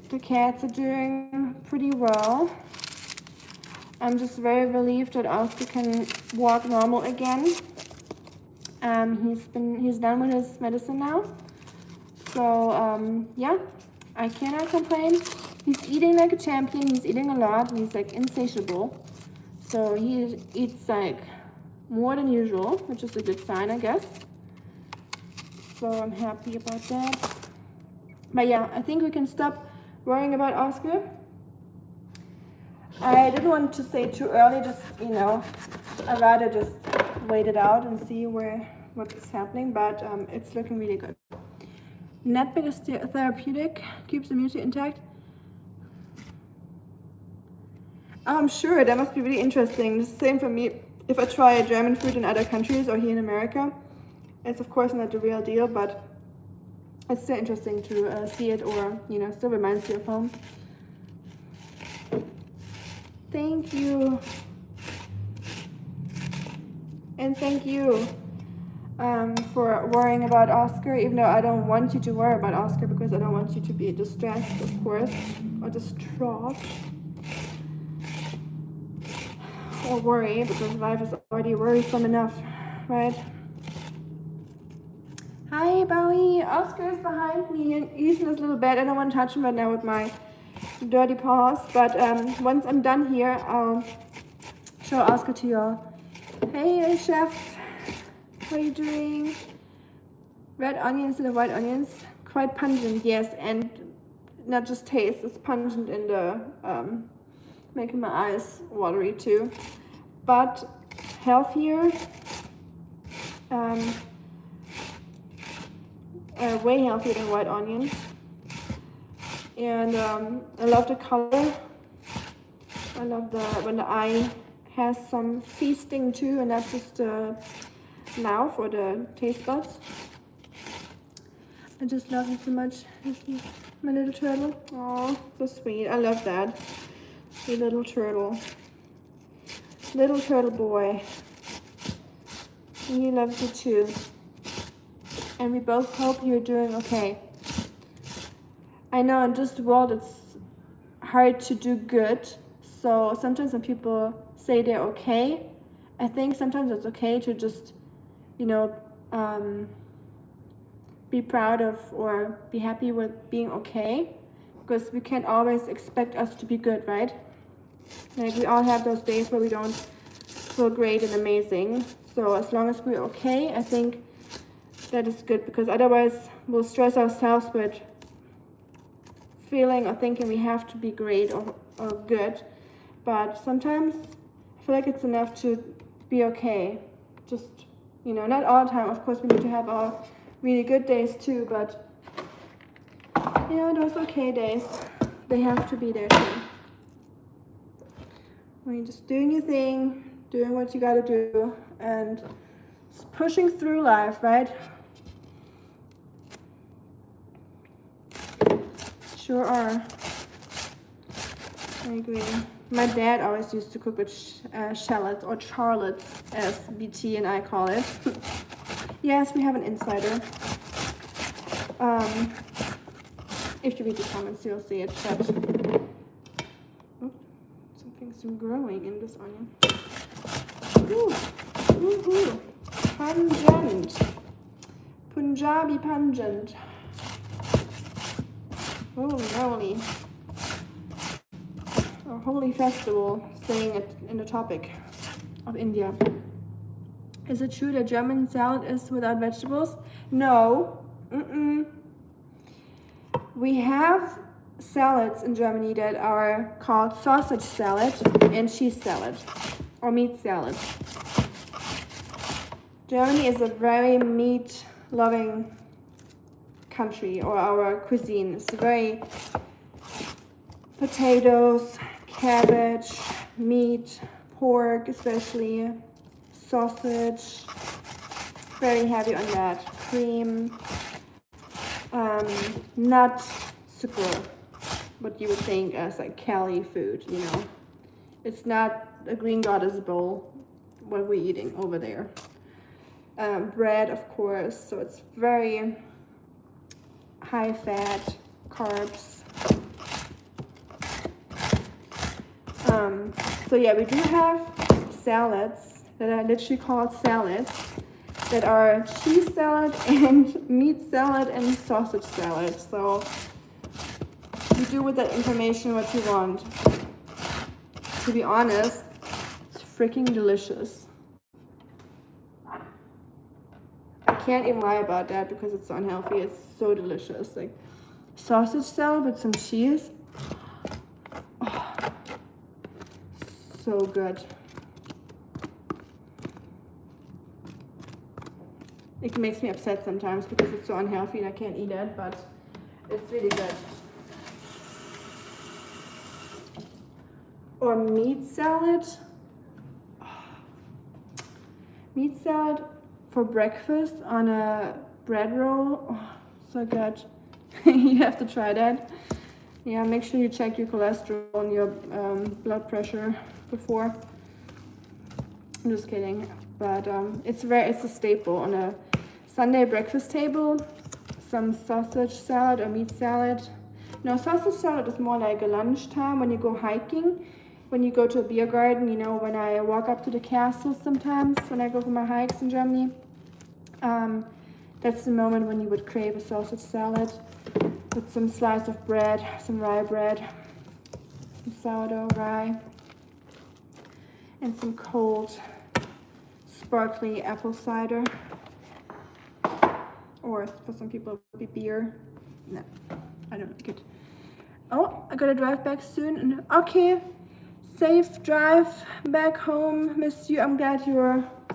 The cats are doing pretty well. I'm just very relieved that Oscar can walk normal again. He's done with his medicine now. So yeah, I cannot complain. He's eating like a champion. He's eating a lot. And he's like insatiable. So he eats like more than usual, which is a good sign, I guess. So I'm happy about that. But yeah, I think we can stop worrying about Oscar. I didn't want to say too early, just, you know, I'd rather just wait it out and see what's happening, but it's looking really good. Nutmeg is therapeutic, keeps immunity intact. Oh, I'm sure, that must be really interesting. The same for me if I try German food in other countries or here in America. It's of course not the real deal, but it's still interesting to see it, or, you know, still reminds you of home. Thank you. And thank you. for worrying about Oscar, even though I don't want you to worry about Oscar because I don't want you to be distressed, of course, or distraught, or worry, because life is already worrisome enough, right? Hi, Bowie. Oscar is behind me and he's in his little bed. I don't want to touch him right now with my dirty paws, but once I'm done here, I'll show Oscar to y'all. Hey, chef. What are you doing? Red onions and the white onions, quite pungent, yes, and not just taste, it's pungent in the, making my eyes watery too, but healthier, way healthier than white onion, and I love the color. I love when the eye has some feasting too, and not just the mouth or the taste buds. I just love him so much. My little turtle. Oh, so sweet. I love that. The little turtle. Little turtle boy. And he loves you too. And we both hope you're doing okay. I know in this world it's hard to do good. So sometimes when people say they're okay, I think sometimes it's okay to just, you know, be proud of or be happy with being okay, because we can't always expect us to be good, right? Like we all have those days where we don't feel great and amazing. So as long as we're okay, I think that is good, because otherwise we'll stress ourselves with feeling or thinking we have to be great or good. But sometimes I feel like it's enough to be okay. Just, you know, not all the time. Of course, we need to have our really good days too, but you know, those okay days, they have to be there too. When you're just doing your thing, doing what you gotta do, and just pushing through life, right? Sure are. I agree. My dad always used to cook with shallots, or charlottes, as BT and I call it. Yes, we have an insider. If you read the comments, you'll see it. But oh, something's growing in this onion. Ooh, ooh, ooh. Pungent. Punjabi pungent. Holy moly. A holy festival, staying in the topic of India. Is it true that German salad is without vegetables? No. We have salads in Germany that are called sausage salad and cheese salad, or meat salad. Germany is a very meat-loving country, or our cuisine is very potatoes, cabbage, meat, pork especially, sausage, very heavy on that, cream, not super what you would think as like Cali food, you know. It's not a green goddess bowl, what we're eating over there. Bread, of course, so it's very high fat, carbs. So yeah, we do have salads that are literally called salads, that are cheese salad and meat salad and sausage salad. So you do with that information what you want. To be honest, it's freaking delicious. I can't even lie about that because it's so unhealthy. It's so delicious. Like sausage salad with some cheese. Oh, so good. It makes me upset sometimes because it's so unhealthy and I can't eat it, but it's really good. Or meat salad. Meat salad for breakfast on a bread roll. Oh, so good. You have to try that. Yeah, make sure you check your cholesterol and your blood pressure before. I'm just kidding. but it's a staple on a Sunday breakfast table. Some sausage salad or meat salad. No, sausage salad is more like a lunchtime when you go hiking, when you go to a beer garden. You know, when I walk up to the castles sometimes, when I go for my hikes in Germany. That's the moment when you would crave a sausage salad with some slice of bread, some rye bread, some sourdough rye, and some cold, sparkly apple cider. Or for some people it would be beer. No, I don't like it. Oh, I gotta drive back soon. And okay, safe drive back home. Miss you. I'm glad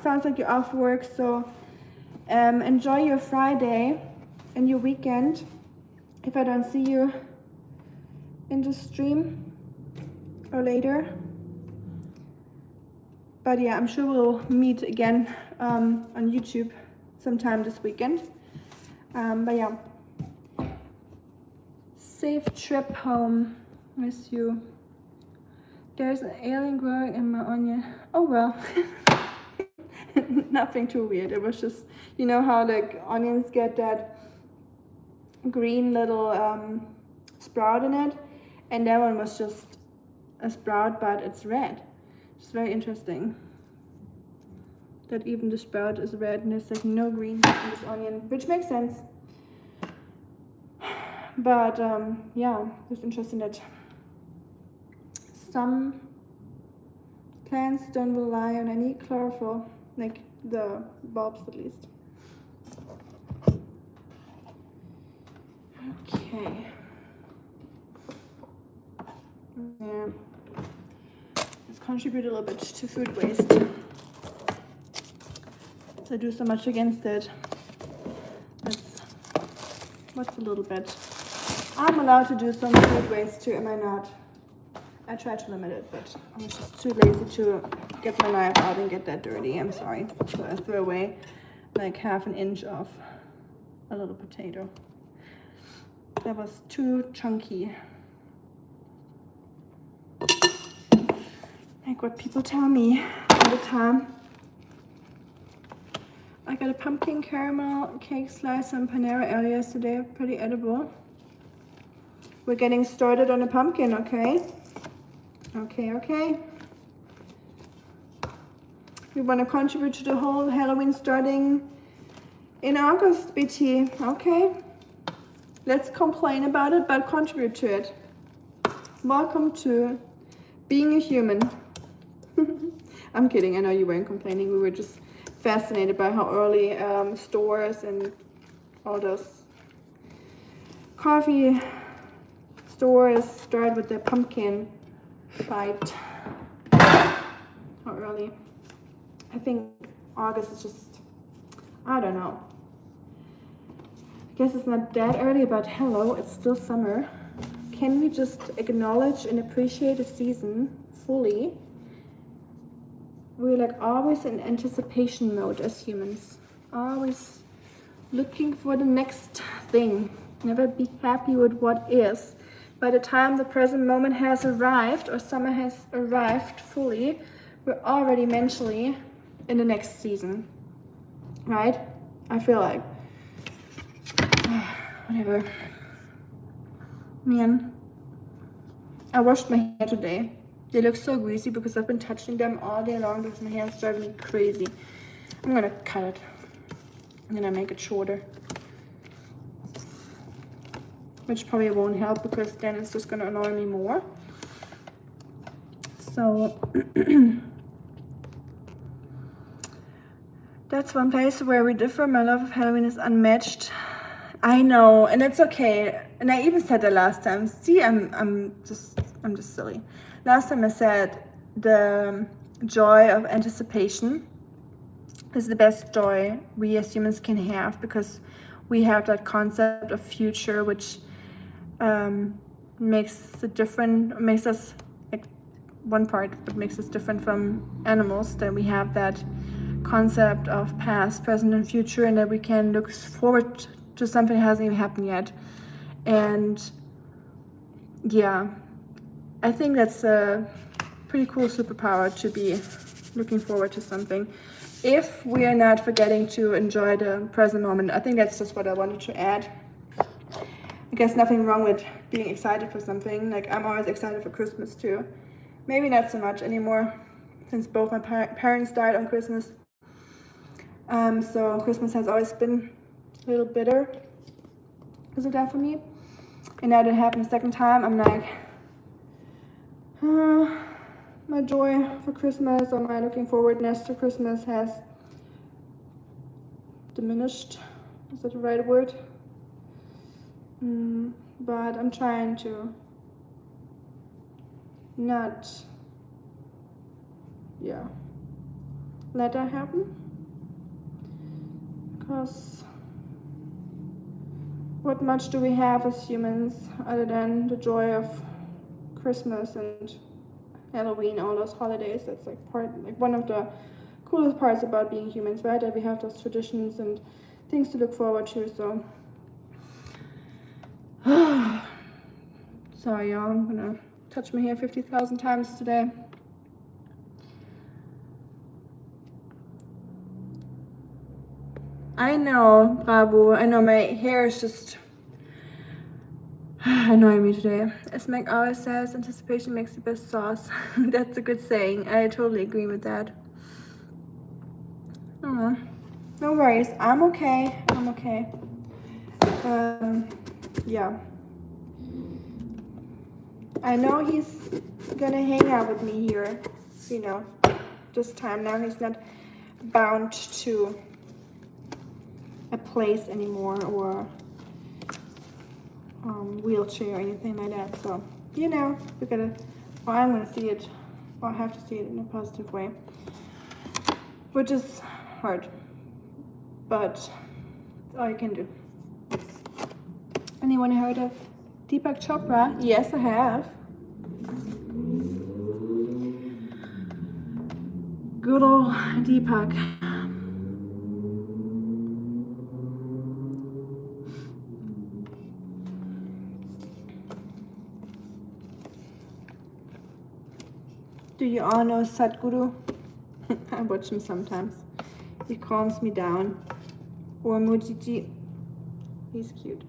sounds like you're off work, so enjoy your Friday and your weekend. If I don't see you in the stream or later. But yeah, I'm sure we'll meet again on YouTube sometime this weekend. But yeah, safe trip home. Miss you. There's an alien growing in my onion. Oh well. Nothing too weird. It was just, you know how like onions get that green little sprout in it, and that one was just a sprout, but it's red. It's very interesting that even the sprout is red and there's like no green in this onion, which makes sense. But yeah, it's interesting that some plants don't rely on any chlorophyll, like the bulbs at least. Okay. Yeah. Let's contribute a little bit to food waste. So I do so much against it. What's a little bit? I'm allowed to do some food waste too, am I not? I try to limit it, but I'm just too lazy to get my knife out and get that dirty. I'm sorry. So I threw away like half an inch of a little potato. That was too chunky. Like what people tell me all the time. I got a pumpkin caramel cake slice and Panera earlier today. Pretty edible. We're getting started on a pumpkin, okay? Okay. We want to contribute to the whole Halloween starting in August, BT. Okay. Let's complain about it, but contribute to it. Welcome to being a human. I'm kidding. I know you weren't complaining. We were just fascinated by how early stores and all those coffee stores start with their pumpkin fight. How early? I think August is just, I don't know. I guess it's not that early, but hello, it's still summer. Can we just acknowledge and appreciate the season fully? We're like always in anticipation mode as humans. Always looking for the next thing. Never be happy with what is. By the time the present moment has arrived or summer has arrived fully, we're already mentally in the next season, right? I feel like, whatever. Man, I washed my hair today. They look so greasy because I've been touching them all day long because my hair is driving me crazy. I'm gonna cut it. I'm gonna make it shorter. Which probably won't help because then it's just gonna annoy me more. So that's one place where we differ. My love of Halloween is unmatched. I know, and it's okay. And I even said that last time. See, I'm just silly. Last time I said the joy of anticipation is the best joy we as humans can have because we have that concept of future, which makes us like one part, but makes us different from animals, that we have that concept of past, present, and future, and that we can look forward to something that hasn't even happened yet. And yeah, I think that's a pretty cool superpower, to be looking forward to something. if we are not forgetting to enjoy the present moment. I think that's just what I wanted to add. I guess nothing wrong with being excited for something. Like, I'm always excited for Christmas too. Maybe not so much anymore, since both my parents died on Christmas. So Christmas has always been a little bitter because of that for me. And now that it happened the second time, I'm like, my joy for Christmas or my looking forwardness to Christmas has diminished. Is that the right word? But I'm trying to not, let that happen. Because what much do we have as humans other than the joy of Christmas and Halloween, all those holidays? That's like one of the coolest parts about being humans, right? That we have those traditions and things to look forward to. So sorry y'all, I'm gonna touch my hair 50,000 times today. I know, bravo. I know my hair is just annoying me today. As Meg always says, anticipation makes the best sauce. That's a good saying. I totally agree with that. Oh, no worries. I'm okay. I'm okay. Yeah. I know he's gonna hang out with me here, this time now. He's not bound to a place anymore or wheelchair or anything like that. So, we gotta, I'm gonna see it, or I have to see it in a positive way, which is hard, but it's all you can do. Anyone heard of Deepak Chopra? Yes, I have. Good old Deepak. Do you all know Sadhguru? I watch him sometimes. He calms me down. Or Mujiji. He's cute.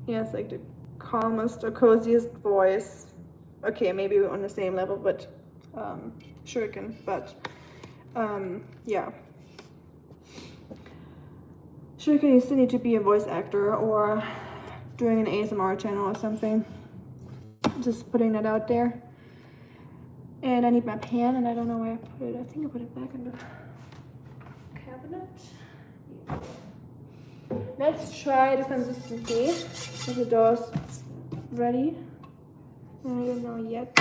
He has like the calmest or coziest voice. Okay, maybe we're on the same level, but shuriken. But yeah. Shuriken, you still need to be a voice actor or doing an ASMR channel or something. Just putting that out there. And I need my pen, and I don't know where I put it. I think I put it back in the cabinet. Yes. Let's try the consistency. Is the dough's ready? I don't know yet.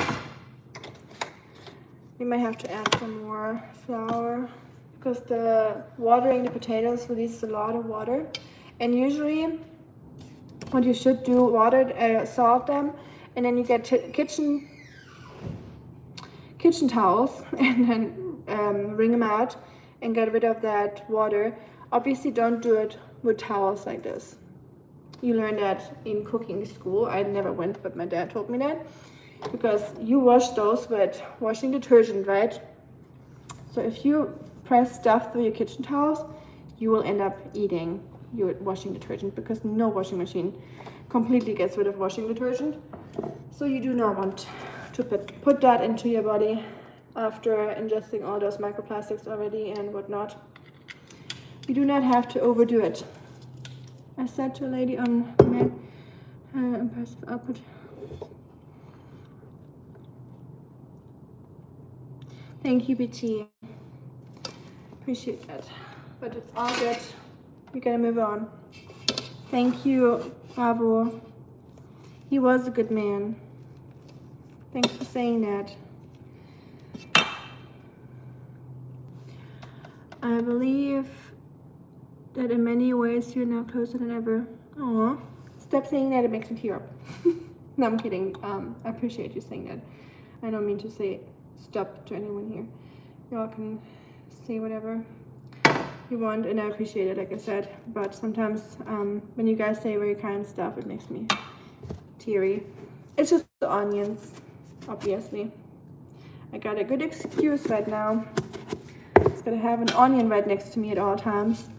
We might have to add some more flour because the watering the potatoes releases a lot of water. And usually, what you should do, salt them, and then you get kitchen towels and then wring them out and get rid of that water. Obviously, don't do it with towels like this. You learn that in cooking school. I never went, but my dad told me that. Because you wash those with washing detergent, right? So if you press stuff through your kitchen towels, you will end up eating your washing detergent because no washing machine completely gets rid of washing detergent. So you do not want to put that into your body after ingesting all those microplastics already and whatnot. You do not have to overdo it. I said to a lady on impressive output. Thank you, BT. Appreciate that. But it's all good. We gotta move on. Thank you, Bravo. He was a good man. Thanks for saying that. I believe that in many ways you're now closer than ever. Aw. Stop saying that, it makes me tear up. No, I'm kidding. I appreciate you saying that. I don't mean to say stop to anyone here. You all can say whatever you want, and I appreciate it, like I said. But sometimes when you guys say very kind stuff, it makes me teary. It's just the onions, obviously. I got a good excuse right now. Just gotta have an onion right next to me at all times.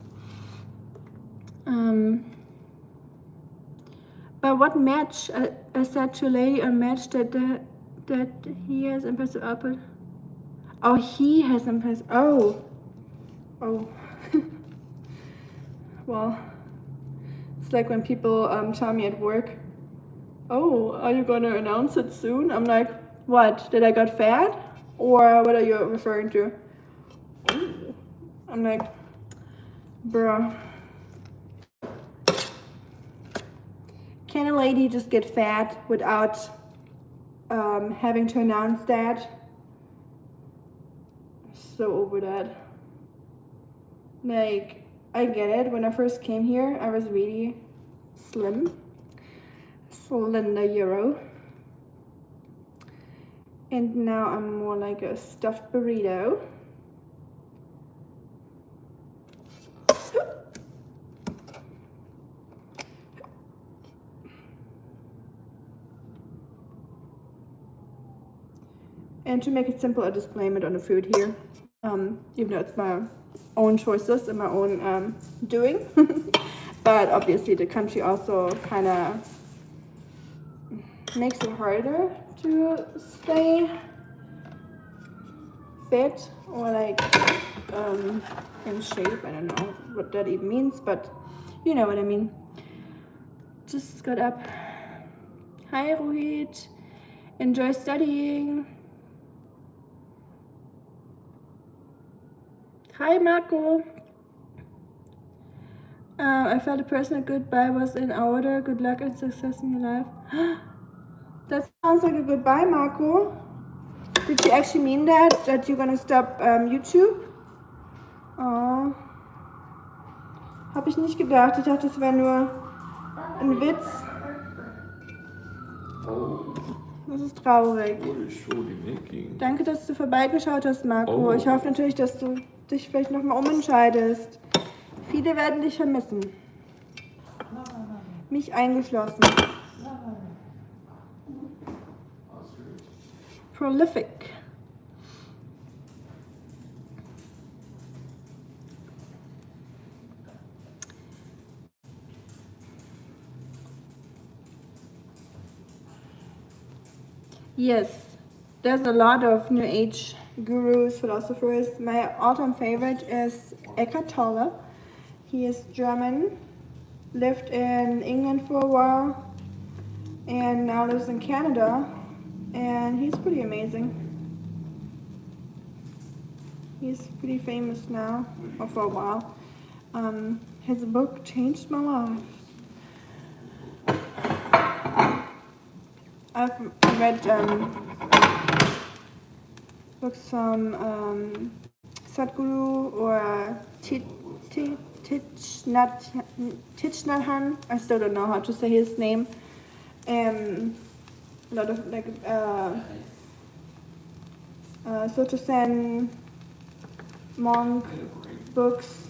But what match? I said to a lady on match that he has impressive output. Oh, he has impressive. Oh. Well, it's like when people tell me at work, "Oh, are you gonna announce it soon?" I'm like, "What? That I got fat, or what are you referring to?" I'm like, bruh. Can a lady just get fat without having to announce that? So over that. Like, I get it. When I first came here, I was really slim. Slender Euro. And now I'm more like a stuffed burrito. And to make it simple, I just blame it on the food here. Even though it's my own choices and my own doing. But obviously the country also kind of makes it harder to stay fit or like in shape. I don't know what that even means, but you know what I mean. Just got up. Hi Rohit, enjoy studying. Hi Marco. I felt a personal goodbye was in order. Good luck and success in your life. That sounds like a goodbye, Marco. Did you actually mean that? That you're gonna stop YouTube? Oh. Hab ich nicht gedacht. Ich dachte, das wäre nur ein Witz. Das ist traurig. Danke, dass du vorbeigeschaut hast, Marco. Ich hoffe natürlich, dass du dich vielleicht nochmal umentscheidest. Viele werden dich vermissen. Mich eingeschlossen. Prolific. Yes, there's a lot of New Age gurus, philosophers. My all-time favorite is Eckhart Tolle. He is German, lived in England for a while, and now lives in Canada. And he's pretty amazing. He's pretty famous now, or for a while. His book changed my life. I've read books from Sadhguru or Thich Nhat Hanh. I still don't know how to say his name. A lot of like Soto Sen monk books.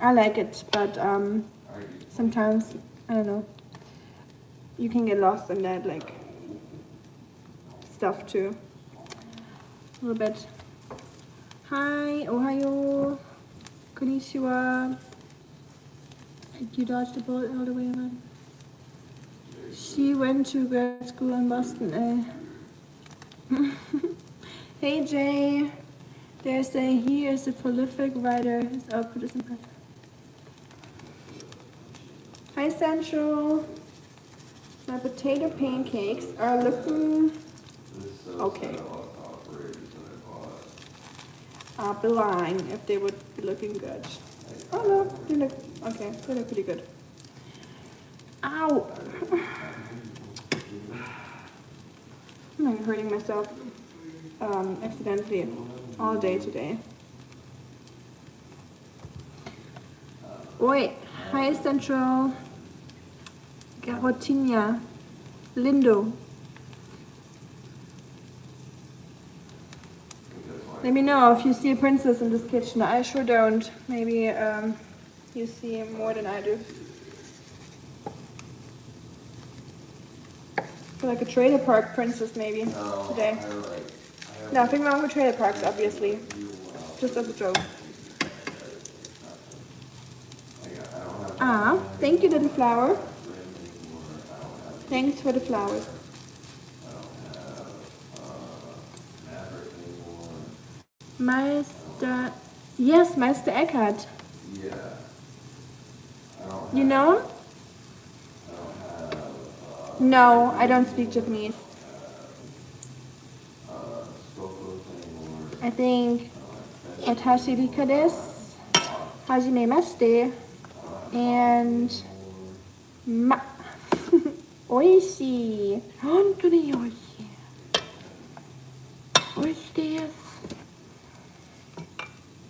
I like it, but sometimes I don't know. You can get lost in that like stuff too. A little bit. Hi, Ohayo, konnichiwa. You dodged the bullet all the way around. She went to grad school in Boston, Hey Jay, they're saying he is a prolific writer. His output is impressive. Hi Central. My potato pancakes are looking okay. I'd be lying if they would be looking good. Oh no, they look okay. They look pretty good. Ow! I'm hurting myself accidentally all day today. Wait, hi Central. Garotinha. Lindo. Let me know if you see a princess in this kitchen. I sure don't. Maybe you see more than I do. For like a trailer park princess maybe today. Nothing wrong with trailer parks, obviously. just as a joke. Ah, thank you, little flower. Thanks for the flowers. Meister, yes, Meister Eckhart.
Yeah.
You know him? No, I don't speak Japanese. I think Watashi Rika desu. Hajimemashite. And ma. おいしい。本当においしい。おいしいです。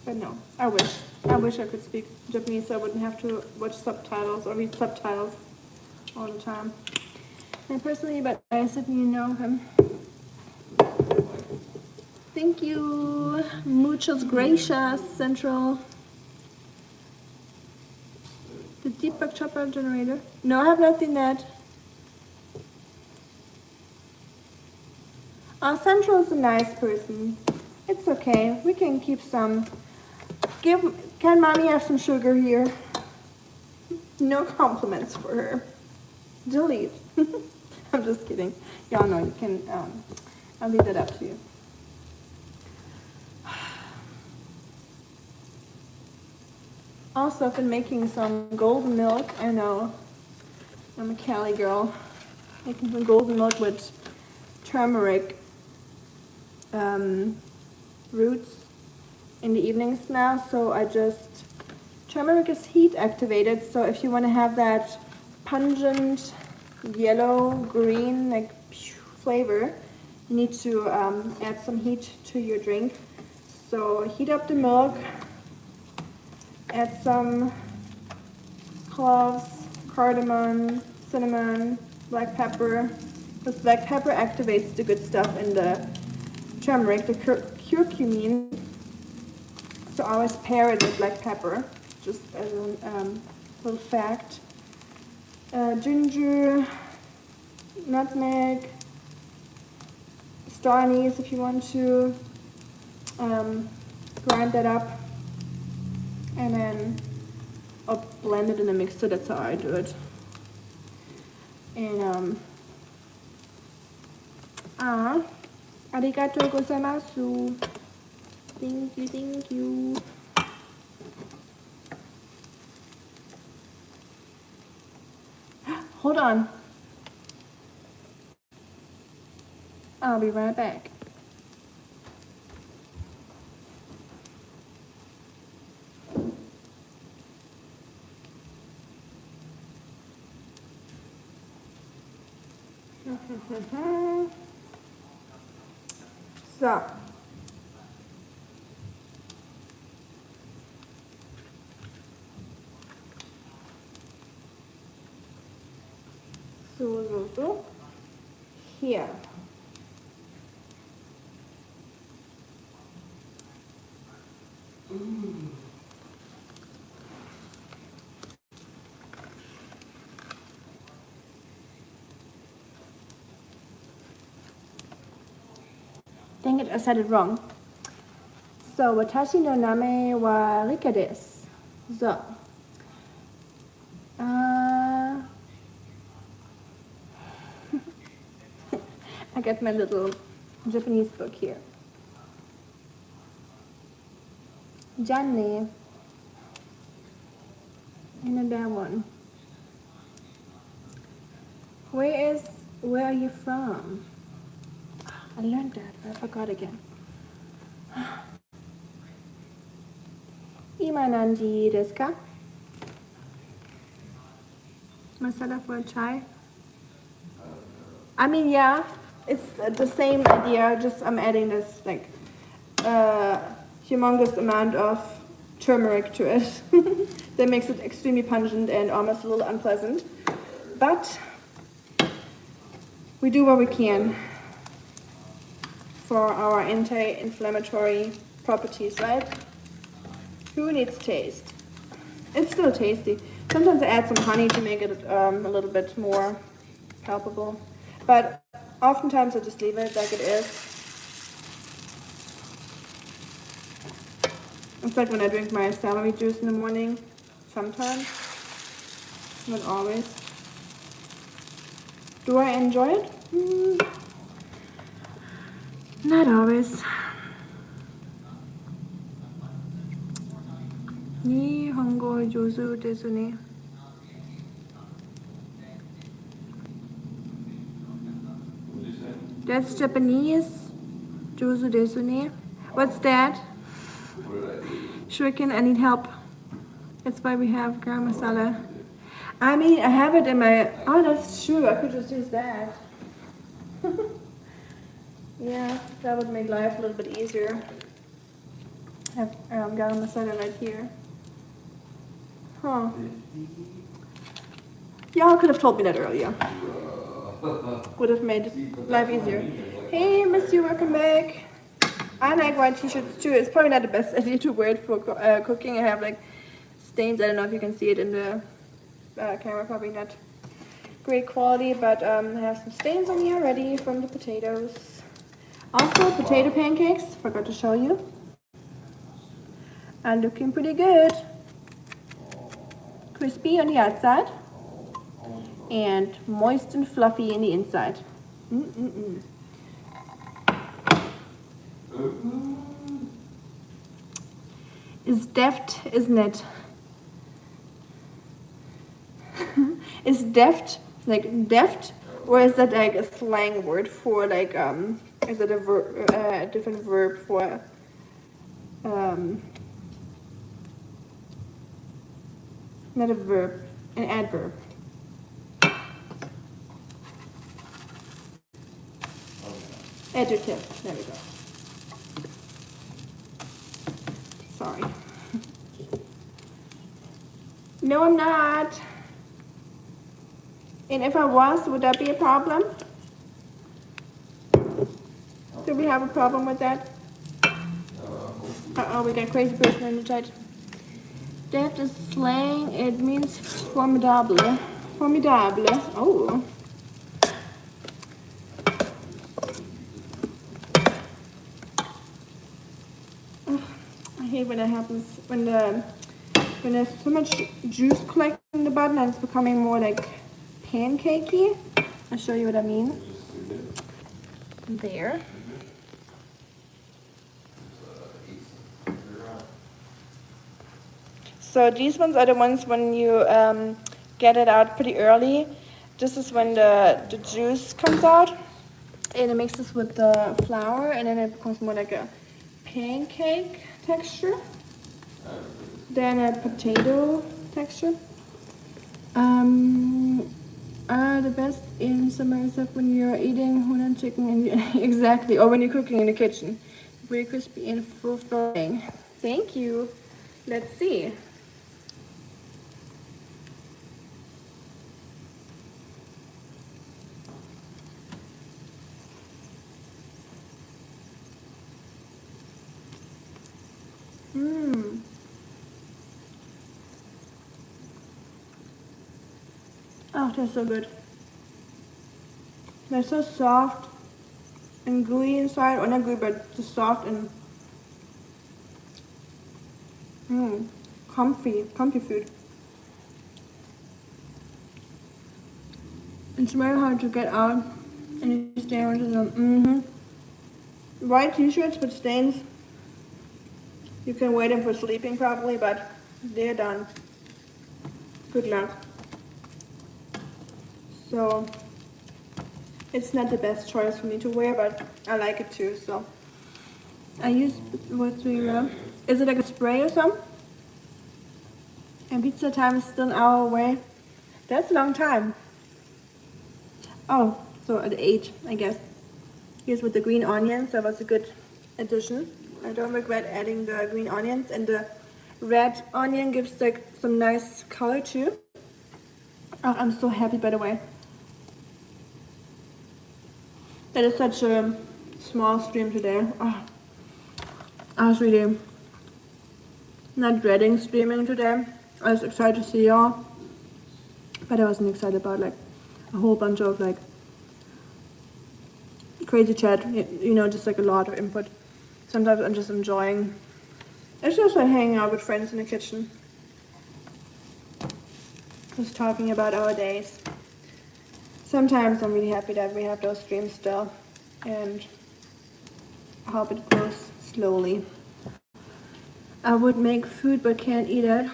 But no, I wish. I wish I could speak Japanese so I wouldn't have to watch subtitles or read subtitles all the time. And personally, but I certainly know him. Thank you. Muchas gracias, Central. The Deepak Chopra generator? No, I have not seen that. Central is a nice person. It's okay. We can keep some. Can mommy have some sugar here? No compliments for her. Delete. I'm just kidding. Y'all know you can. I'll leave that up to you. Also, I've been making some golden milk. I know. I'm a Cali girl. Making some golden milk with turmeric roots in the evenings now. So turmeric is heat activated. So if you want to have that pungent yellow, green, like flavor, you need to add some heat to your drink. So heat up the milk. Add some cloves, cardamom, cinnamon, black pepper. Because black pepper activates the good stuff in the turmeric, the curcumin. So I always pair it with black pepper, just as a little fact. Ginger, nutmeg, star anise if you want to. Grind that up. And then I'll blend it in a mixer. That's how I do it. And arigatou gozaimasu. Thank you, thank you. Hold on. I'll be right back. So, here. Dang it, I said it wrong. So, watashi no name wa Rika desu. So, I got my little Japanese book here. Janne. And that one. Where are you from? I learned that, but I forgot again. Ima nanji desu ka? Masala for a chai? I mean, yeah, it's the same idea, just I'm adding this like humongous amount of turmeric to it. That makes it extremely pungent and almost a little unpleasant. But we do what we can for our anti-inflammatory properties, right? Who needs taste? It's still tasty. Sometimes I add some honey to make it a little bit more palpable. But oftentimes I just leave it like it is. Just like when I drink my celery juice in the morning, sometimes, not always. Do I enjoy it? Not always. Nihongo jozu desu ne. That's Japanese. Jozu desu ne. What's that? Shuriken, I need help. That's why we have garam masala. I mean, I have it in my... Oh, that's true. I could just use that. Yeah, that would make life a little bit easier. I have garam masala right here. Huh. Y'all could have told me that earlier. Would have made life easier. Hey, miss you, welcome back. I like white t-shirts too. It's probably not the best idea to wear it for cooking. I have like stains. I don't know if you can see it in the camera. Probably not great quality, but I have some stains on here already from the potatoes. Also, potato pancakes. Forgot to show you. Are looking pretty good. Crispy on the outside and moist and fluffy in the inside. It's deft, isn't it? Is deft like deft, or is that like a slang word for like is it a different verb for not a verb, an adverb? Adjective. There we go. Sorry. No, I'm not. And if I was, would that be a problem? Do we have a problem with that? Uh-oh, we got a crazy person in the chat. That is slang. It means formidable. Formidable. Oh. I hate when that happens. When there's so much juice collecting in the bottom and it's becoming more like pancakey. I'll show you what I mean. There. So these ones are the ones when you get it out pretty early. This is when the juice comes out and it mixes with the flour and then it becomes more like a pancake texture than a potato texture. Are the best in summer except when you're eating Hunan chicken and exactly, or when you're cooking in the kitchen. Very crispy and fulfilling. Thank you. Let's see. Oh, they're so good. They're so soft and gooey inside, or not gooey, but just soft and comfy food. It's very hard to get out and you stay into them. White t-shirts with stains. You can wear them for sleeping probably, but they're done. Good luck. So it's not the best choice for me to wear, but I like it too. So I use what we is it like a spray or something? And pizza time is still an hour away. That's a long time. Oh, so at 8, I guess. Here's with the green onions. That was a good addition. I don't regret adding the green onions, and the red onion gives like some nice color too. Oh, I'm so happy, by the way. That is such a small stream today. Oh, I was really not dreading streaming today. I was excited to see y'all, but I wasn't excited about like a whole bunch of like crazy chat, you know, just like a lot of input. Sometimes I'm just enjoying It's just like hanging out with friends in the kitchen. Just talking about our days. Sometimes I'm really happy that we have those streams still, and I hope it goes slowly. I would make food but can't eat it.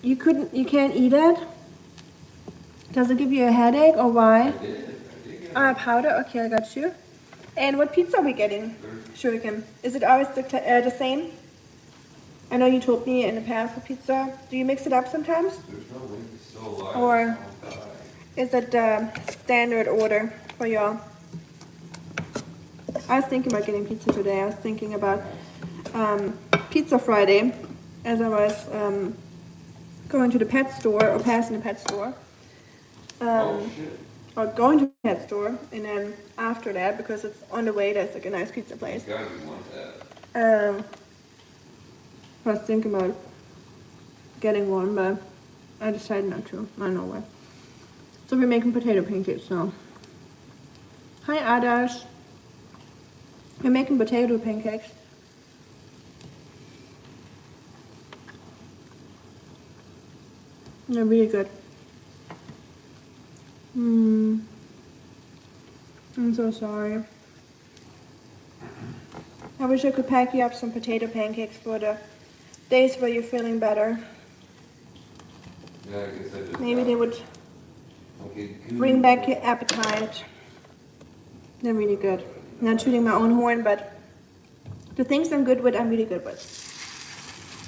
You can't eat it? Does it give you a headache or why? Powder, okay, I got you. And what pizza are we getting, Shuriken? Is it always the same? I know you told me in the past for pizza. Do you mix it up sometimes? Or is it the standard order for y'all? I was thinking about getting pizza today. I was thinking about Pizza Friday as I was going to the pet store or passing the pet store. Or going to the pet store, and then after that, because it's on the way, there's like a nice pizza place. I was thinking about getting one, but I decided not to. I don't know why. So we're making potato pancakes now. Hi Adash. We're making potato pancakes. They're really good. I'm so sorry. I wish I could pack you up some potato pancakes for the days where you're feeling better.
Yeah, I guess I just
Maybe they would bring back your appetite. They're really good. Not shooting my own horn, but the things I'm good with, I'm really good with.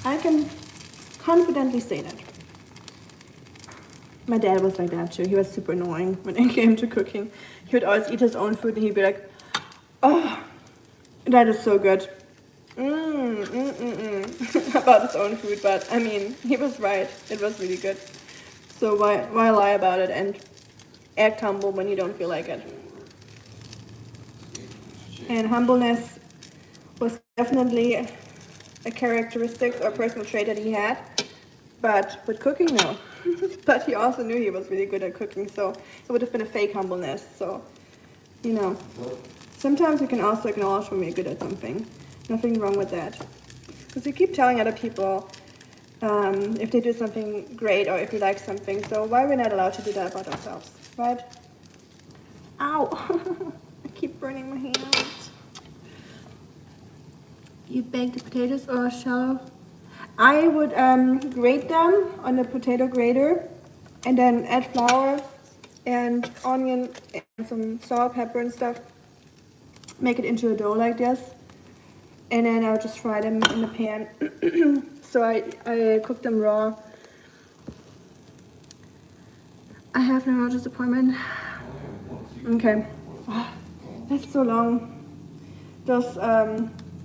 I can confidently say that. My dad was like that too. He was super annoying when it came to cooking. He would always eat his own food and he'd be like, oh, that is so good. About his own food, but I mean, he was right. It was really good. So why lie about it and act humble when you don't feel like it? And humbleness was definitely a characteristic or personal trait that he had. But with cooking, no. But he also knew he was really good at cooking, so it would have been a fake humbleness. So, you know, sometimes you can also acknowledge when we're good at something. Nothing wrong with that. Because we keep telling other people if they do something great or if we like something. So why are we not allowed to do that about ourselves, right? Ow! I keep burning my hands. You bake the potatoes or shallow? I would grate them on the potato grater and then add flour and onion and some salt, pepper and stuff. Make it into a dough like this. And then I'll just fry them in the pan. So I cook them raw. I have no doctor's appointment. Okay. Oh, that's so long. Those,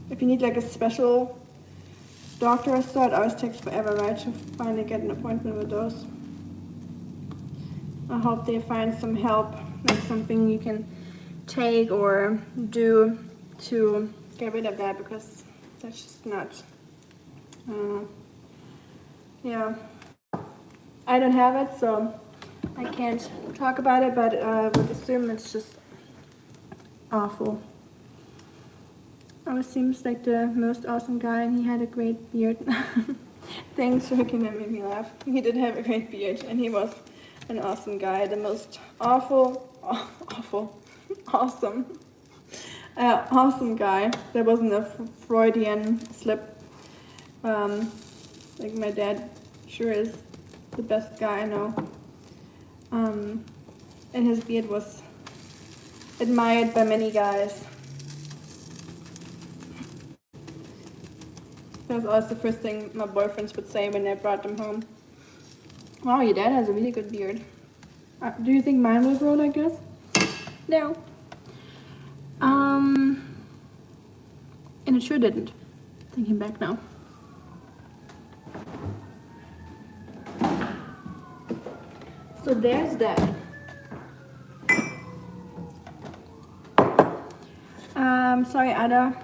if you need like a special doctor or so, it always takes forever, right, to finally get an appointment with those. I hope they find some help, like something you can take or do to get rid of that, because that's just not, yeah. I don't have it, so I can't talk about it, but I would assume it's just awful. Always seems like the most awesome guy, and he had a great beard. Thanks for looking at me, make me laugh. He did have a great beard, and he was an awesome guy. The most awesome guy. There wasn't a Freudian slip. Like my dad sure is the best guy I know. And his beard was admired by many guys. That was always the first thing my boyfriends would say when I brought them home. Wow, your dad has a really good beard. Do you think mine will grow like this? No. And it sure didn't. Thinking back now. So there's that. Sorry, Ada.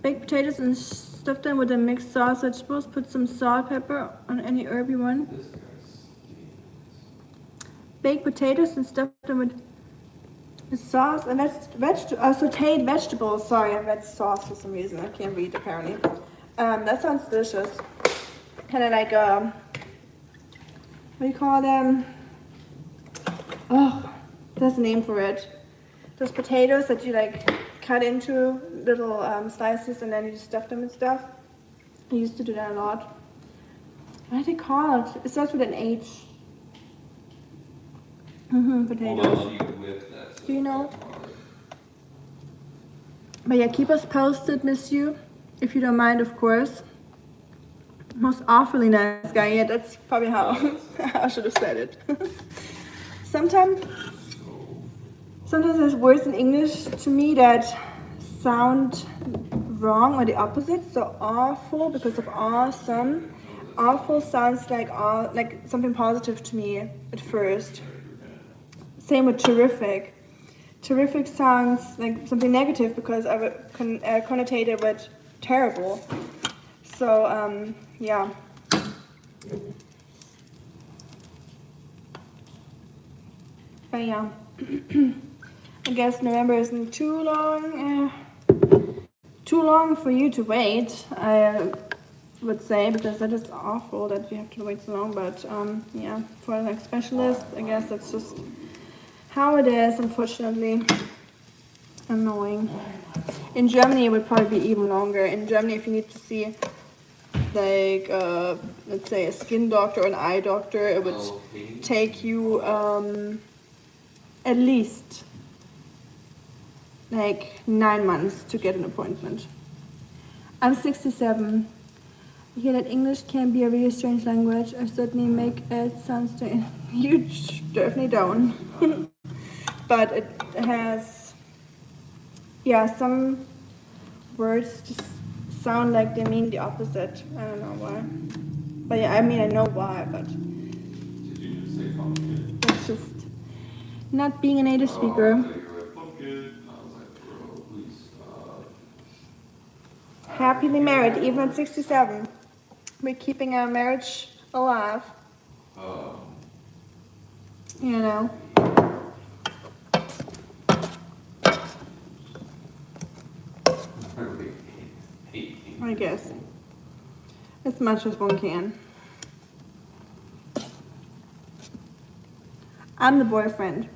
Baked potatoes and stuff them with a mixed sauce. Vegetables. Put some salt, pepper on any herb you want. Baked potatoes and stuff them with The sauce and sauteed vegetables. Sorry, I read sauce for some reason. I can't read apparently. That sounds delicious. Kind of like what do you call them? Oh, there's a name for it. Those potatoes that you like cut into little slices and then you just stuff them and stuff. I used to do that a lot. What are they called? It starts with an H. Potatoes.
Well, you whip that, so
Do you know?
it's hard.
But yeah, keep us posted, miss you. If you don't mind, of course. Most awfully nice guy. Yeah, that's probably how I should have said it. Sometimes there's words in English to me that sound wrong or the opposite. So awful because of awesome. Awful sounds like something positive to me at first. Same with terrific. Terrific sounds like something negative because I would connotate it with terrible. So yeah. But yeah. I guess November isn't too long for you to wait, I would say, because that is awful that you have to wait so long. But yeah, for like specialists, I guess that's just how it is, unfortunately. Annoying. In Germany, it would probably be even longer. In Germany, if you need to see like let's say a skin doctor or an eye doctor, it would take you at least like 9 months to get an appointment. I'm 67. I hear that English can be a really strange language. I certainly make it sound strange. You definitely don't. But it has, yeah, some words just sound like they mean the opposite. I don't know why. But yeah, I mean, I know why, but
Did you just say pumpkin?
it's just not being a native
Oh, I
speaker.
thought you were pumpkin. I was like, bro, please stop.
Happily married, even at 67. We're keeping our marriage alive. You know. I guess. As much as one can. I'm the boyfriend.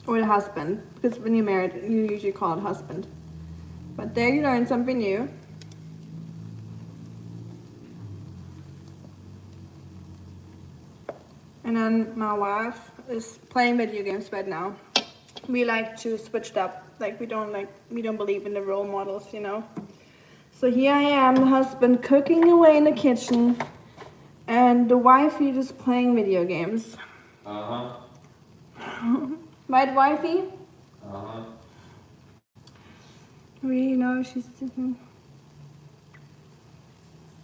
Or the husband. Because when you're married, you usually call it husband. But there you learn something new. And then my wife is playing video games right now. We like to switch it up. Like we don't believe in the role models, you know. So here I am, the husband cooking away in the kitchen, and the wifey just playing video games. Right, wifey? We know she's thinking.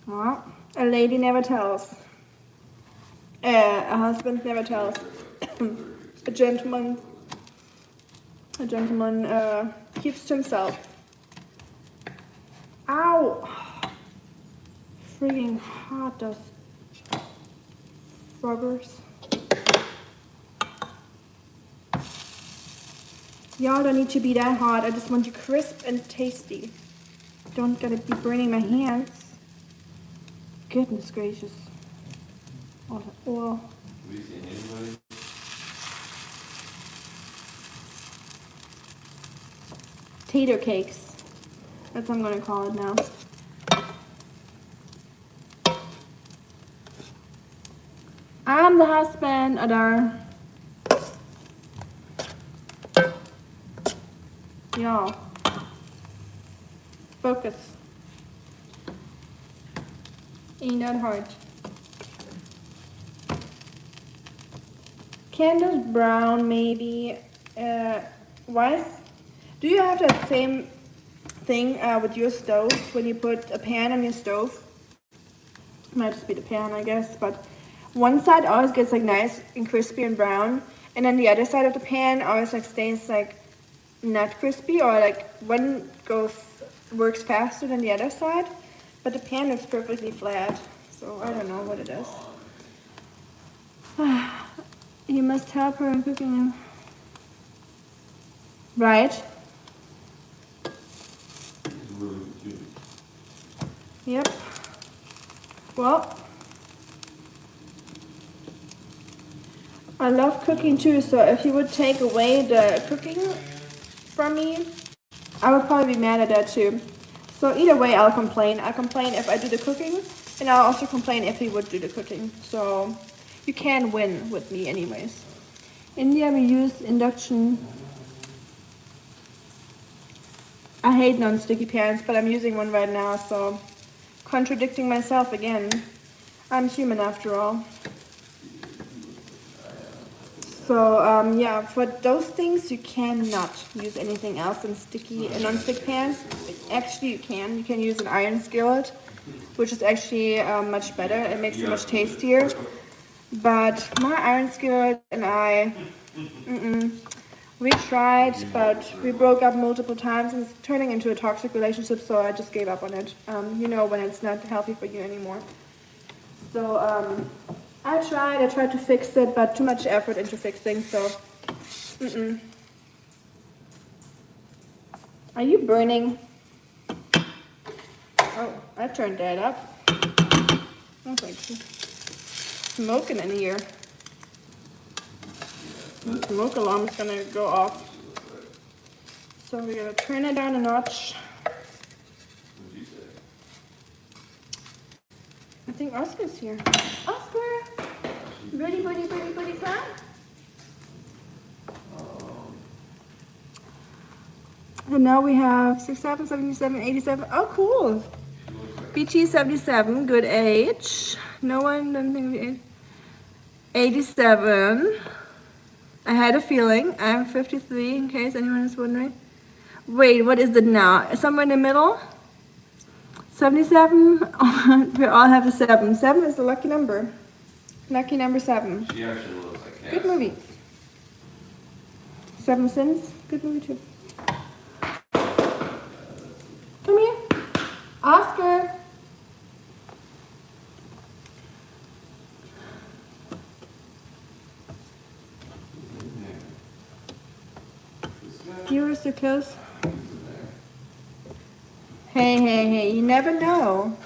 Well, a lady never tells. A husband never tells. A gentleman keeps to himself. Ow! Freaking hot, those froggers. Y'all don't need to be that hot. I just want you crisp and tasty. Don't gotta be burning my hands. Goodness gracious. All the oil.
Have you seen anybody?
Tater cakes. That's what I'm gonna call it now. I'm the husband, Adar. Y'all. Focus. Ain't that hard. Candles brown, maybe. Why? Do you have that same thing with your stove when you put a pan on your stove? Might just be the pan, I guess, but one side always gets like nice and crispy and brown, and then the other side of the pan always like stays like not crispy, or like one works faster than the other side, but the pan looks perfectly flat. So I don't know what it is. You must help her in cooking. Right?
It's really cute.
Yep. Well, I love cooking too, so if you would take away the cooking from me, I would probably be mad at that too. So either way, I'll complain. I'll complain if I do the cooking, and I'll also complain if he would do the cooking. So you can win with me anyways. India, we use induction. I hate non-sticky pans, but I'm using one right now, so contradicting myself again. I'm human after all. So yeah, for those things you cannot use anything else than non-stick pans. Actually, you can use an iron skillet, which is actually much better. It makes it much tastier. But my iron skillet and I, we tried, but we broke up multiple times, and it's turning into a toxic relationship. So I just gave up on it. You know, when it's not healthy for you anymore. So I tried to fix it, but too much effort into fixing, so, Are you burning? Oh, I turned that up. It's like smoking in here. The smoke alarm is gonna go off. So we're gonna turn it down a notch.
What did you say?
I think Oscar's here. Oscar! Buddy, come. And now we have 67, 77, 87. Oh, cool. BT 77, good age. No one, don't think 87. I had a feeling. I'm 53, in case anyone is wondering. Wait, what is it now? Somewhere in the middle? 77? We all have a 7. 7 is the lucky number. Lucky number 7.
She actually looks like Cass.
Good movie. 7 Sins. Good movie too. Come here. Oscar. Viewers are close. Hey, you never know.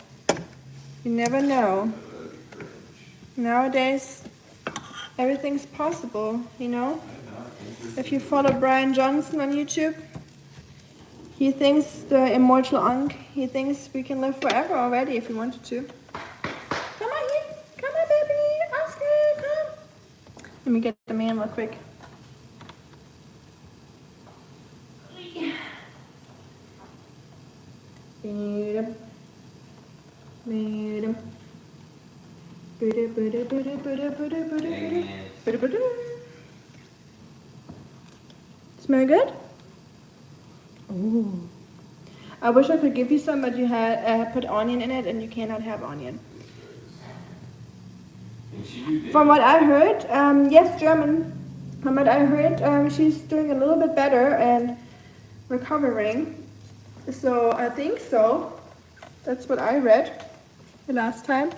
You never know. Nowadays, everything's possible, you know? If you follow Brian Johnson on YouTube, he thinks the immortal Ankh, he thinks we can live forever already if we wanted to. Come on here. Come on, baby. Oscar, come. Let me get the man real quick. Smell good? Ooh. I wish I could give you some, but you had put onion in it, and you cannot have onion. From what I heard, yes, German. From what I heard, she's doing a little bit better and recovering. So I think so. That's what I read the last time.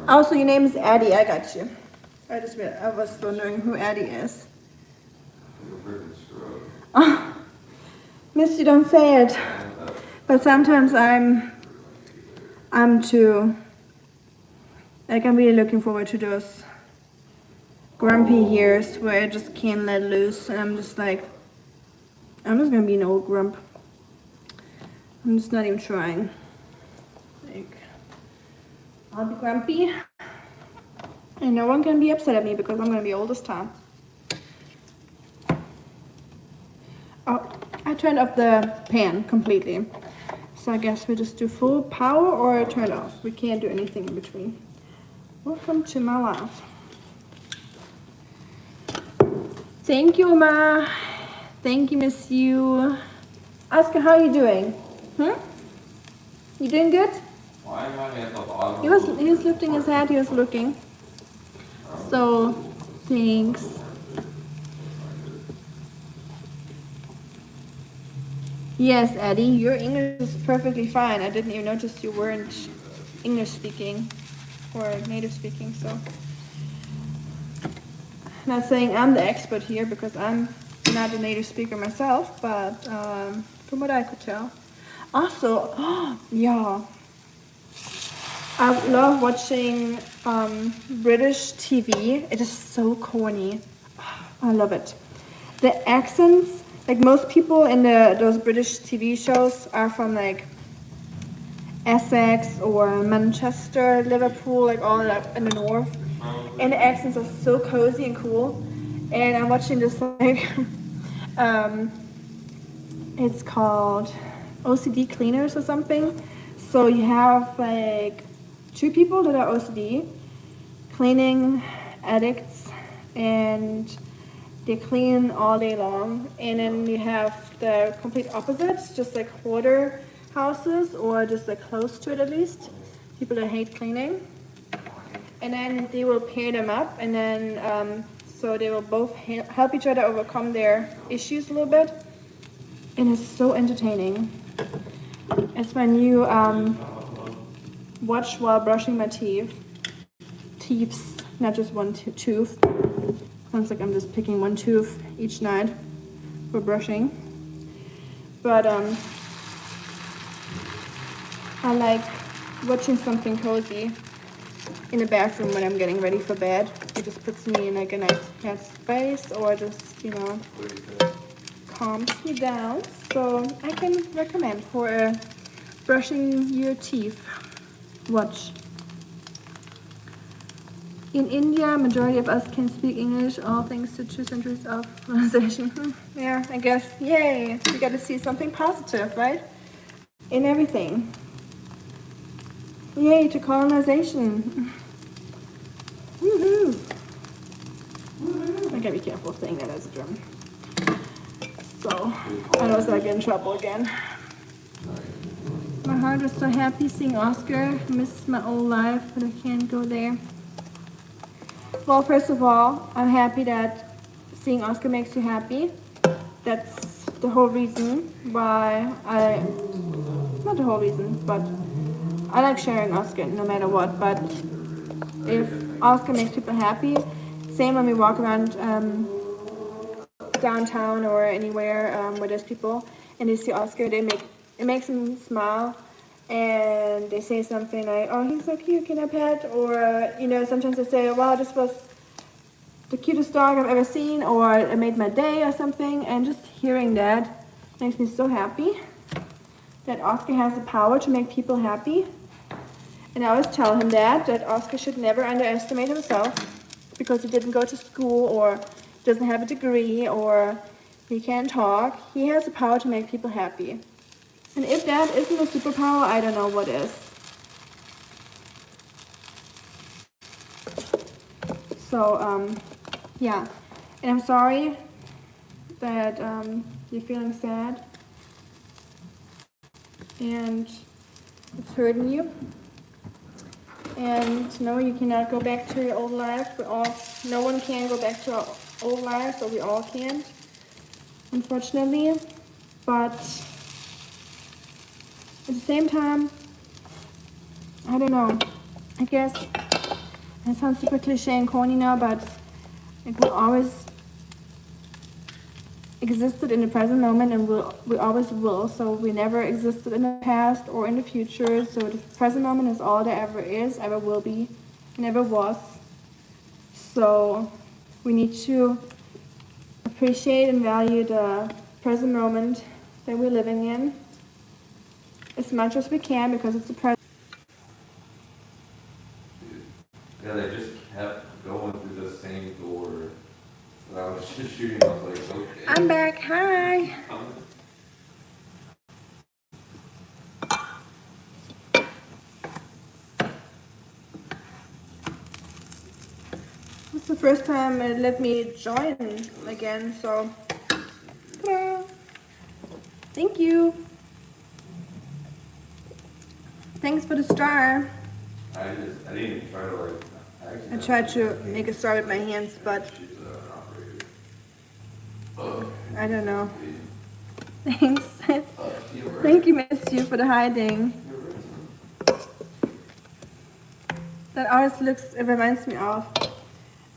Oh, so your name is Addie. I got you. I was wondering who Addie is. Oh, Miss, you don't say it. But sometimes I'm too. Like, I'm really looking forward to those grumpy years where I just can't let loose, and I'm just like, I'm just gonna be an old grump. I'm just not even trying. Like, I'll be grumpy, and no one can be upset at me because I'm gonna be old as time. Oh, I turned off the pan completely. So I guess we just do full power or turn it off. We can't do anything in between. Welcome to my life. Thank you, Ma. Thank you, Miss You. Oscar, how are you doing? You doing good?
Why am I at the bottom?
He was lifting his head, he was looking. So, thanks. Yes, Eddie, your English is perfectly fine. I didn't even notice you weren't English speaking or native speaking, so. Not saying I'm the expert here because I'm not a native speaker myself, but from what I could tell. Also, yeah, I love watching British TV. It is so corny. I love it. The accents, like most people in those British TV shows are from like Essex or Manchester, Liverpool, like all up in the north. And the accents are so cozy and cool. And I'm watching this like, um, it's called OCD cleaners or something. So you have like two people that are OCD cleaning addicts, and they clean all day long. And then you have the complete opposite, just like hoarder houses, or just like close to it at least, people that hate cleaning. And then they will pair them up, and then so they will both help each other overcome their issues a little bit. And it's so entertaining. It's my new watch while brushing my teeth. Teeths, not just one tooth. Sounds like I'm just picking one tooth each night for brushing. But I like watching something cozy in the bathroom when I'm getting ready for bed. It just puts me in like a nice headspace, or just, you know, calms me down. So I can recommend for a brushing your teeth watch. In India, majority of us can speak English, all thanks to 2 centuries of colonization. Yeah, I guess, yay, we got to see something positive, right? In everything. Yay to colonization. Woohoo! I gotta be careful saying that as a German. So, I don't I get in trouble again. My heart was so happy seeing Oscar. Miss my old life, but I can't go there. Well, first of all, I'm happy that seeing Oscar makes you happy. That's the whole reason why not the whole reason, but I like sharing Oscar no matter what. But if Oscar makes people happy, same when we walk around downtown or anywhere where there's people and they see Oscar, it makes them smile, and they say something like, "Oh, he's so cute, can I pet?" Or you know, sometimes they say, "Wow, this was the cutest dog I've ever seen," or "It made my day," or something. And just hearing that makes me so happy that Oscar has the power to make people happy. And I always tell him that Oscar should never underestimate himself, because he didn't go to school or doesn't have a degree or he can't talk. He has the power to make people happy. And if that isn't a superpower, I don't know what is. So, yeah. And I'm sorry that you're feeling sad and it's hurting you. And no, you cannot go back to your old life. No one can go back to our old lives, or we all can't, unfortunately. But at the same time, I don't know. I guess it sounds super cliche and corny now, but it will always existed in the present moment, and we always will. So we never existed in the past or in the future. So the present moment is all there ever is, ever will be, and ever was. So we need to appreciate and value the present moment that we're living in as much as we can, because it's the present.
Yeah, they just kept going through the same door that I was just shooting. I was like, okay.
I'm back. Hi. It's the first time it let me join again, so ta-da. Thank you. Thanks for the star.
I didn't even try to like.
I tried to make a star with my hands, but I don't know. Thanks.
You're right.
Thank you, Miss You, for the hiding.
You're right.
That always it reminds me of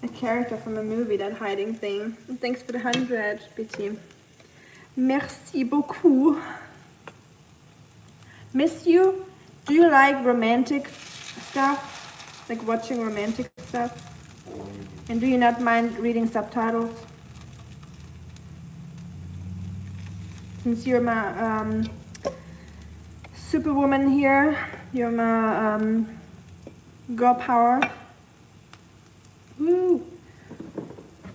a character from a movie, that hiding thing. And thanks for the 100, BT. Merci beaucoup. Miss You, do you like romantic stuff? Like watching romantic stuff? And do you not mind reading subtitles? Since you're my superwoman here, you're my girl power. Woo!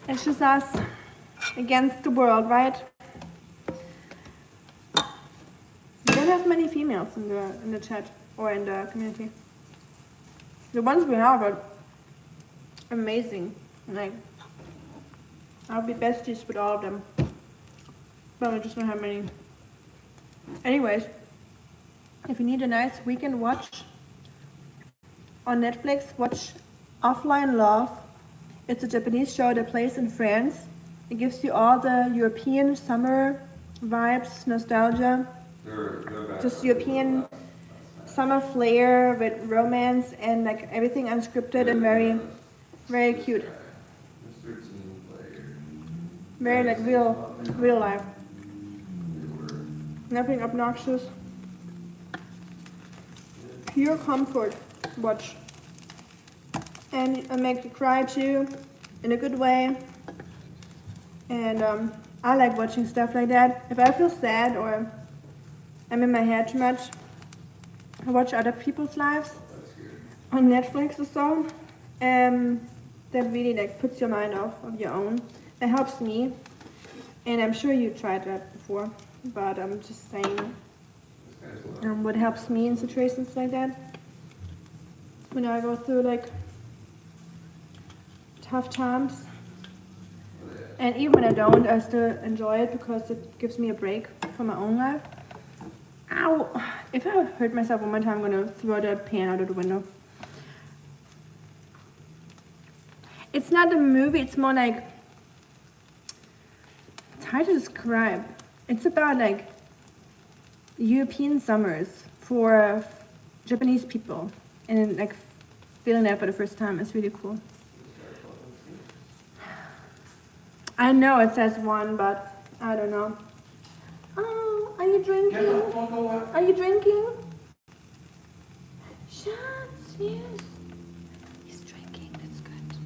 It's just us against the world, right? We don't have many females in the chat or in the community. The ones we have are amazing. Like, I'll be besties with all of them. But we just don't have many. Anyways, if you need a nice weekend watch on Netflix, watch Offline Love. It's a Japanese show that plays in France. It gives you all the European summer vibes, nostalgia. Just European summer flair with romance and like everything unscripted and very, very cute. Very like real life. Nothing obnoxious. Pure comfort watch. And it makes you cry too, in a good way. And I like watching stuff like that. If I feel sad or I'm in my head too much, I watch other people's lives on Netflix or so. That really like puts your mind off of your own. It helps me. And I'm sure you tried that before, but I'm just saying what helps me in situations like that. When I go through like tough times. And even when I don't, I still enjoy it because it gives me a break from my own life. Ow! If I hurt myself one more time, I'm gonna throw that pan out of the window. It's not a movie, it's more like, it's hard to describe. It's about like European summers for Japanese people and like feeling that for the first time. It's really cool. I know it says 1, but I don't know. Oh, are you drinking? Are you drinking? Schatz, yes. He's drinking, that's good.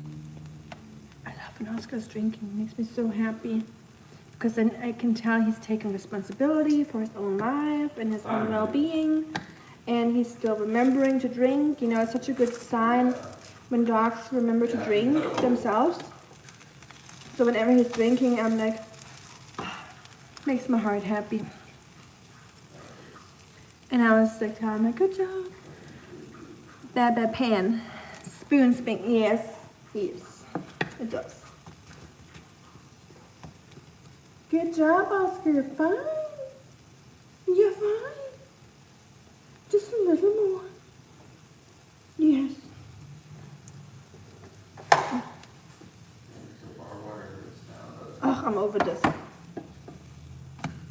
I love when Oscar's drinking, it makes me so happy. Because then I can tell he's taking responsibility for his own life and his own well-being. And he's still remembering to drink. You know, it's such a good sign when dogs remember to drink themselves. So whenever he's drinking, I'm like, makes my heart happy. And I was like, telling him, good job. Bad pan. Spoon spink, yes, yes, it does. Good job, Oscar, you're fine. You're fine. Just a little more. Yes. Oh, I'm over this.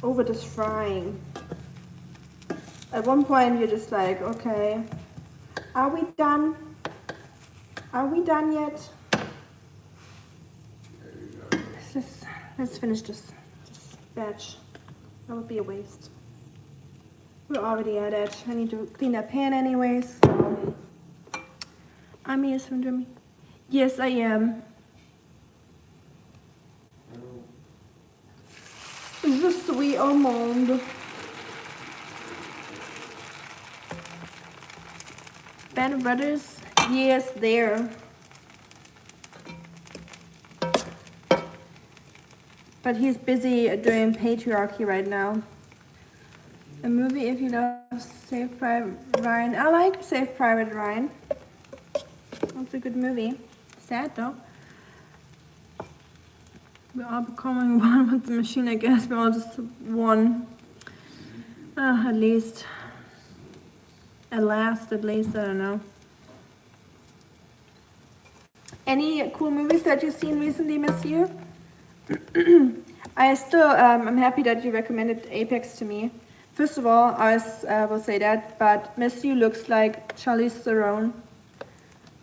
Over this frying. At one point, you're just like, okay, are we done? Are we done yet? Let's finish this batch. That would be a waste. We're already at it. I need to clean that pan anyways. So. I'm here, Sundrimi. Yes, I am. Je suis au monde. Band of Brothers? Yes, there. But he's busy doing patriarchy right now. A movie if you love Saved Private Ryan. I like Saved Private Ryan. That's a good movie. Sad though. We're all becoming one with the machine, I guess. We're all just one. At least. At last, I don't know. Any cool movies that you've seen recently, Miss You? I'm happy that you recommended Apex to me. First of all, I will say that, but Matthew looks like Charlize Theron,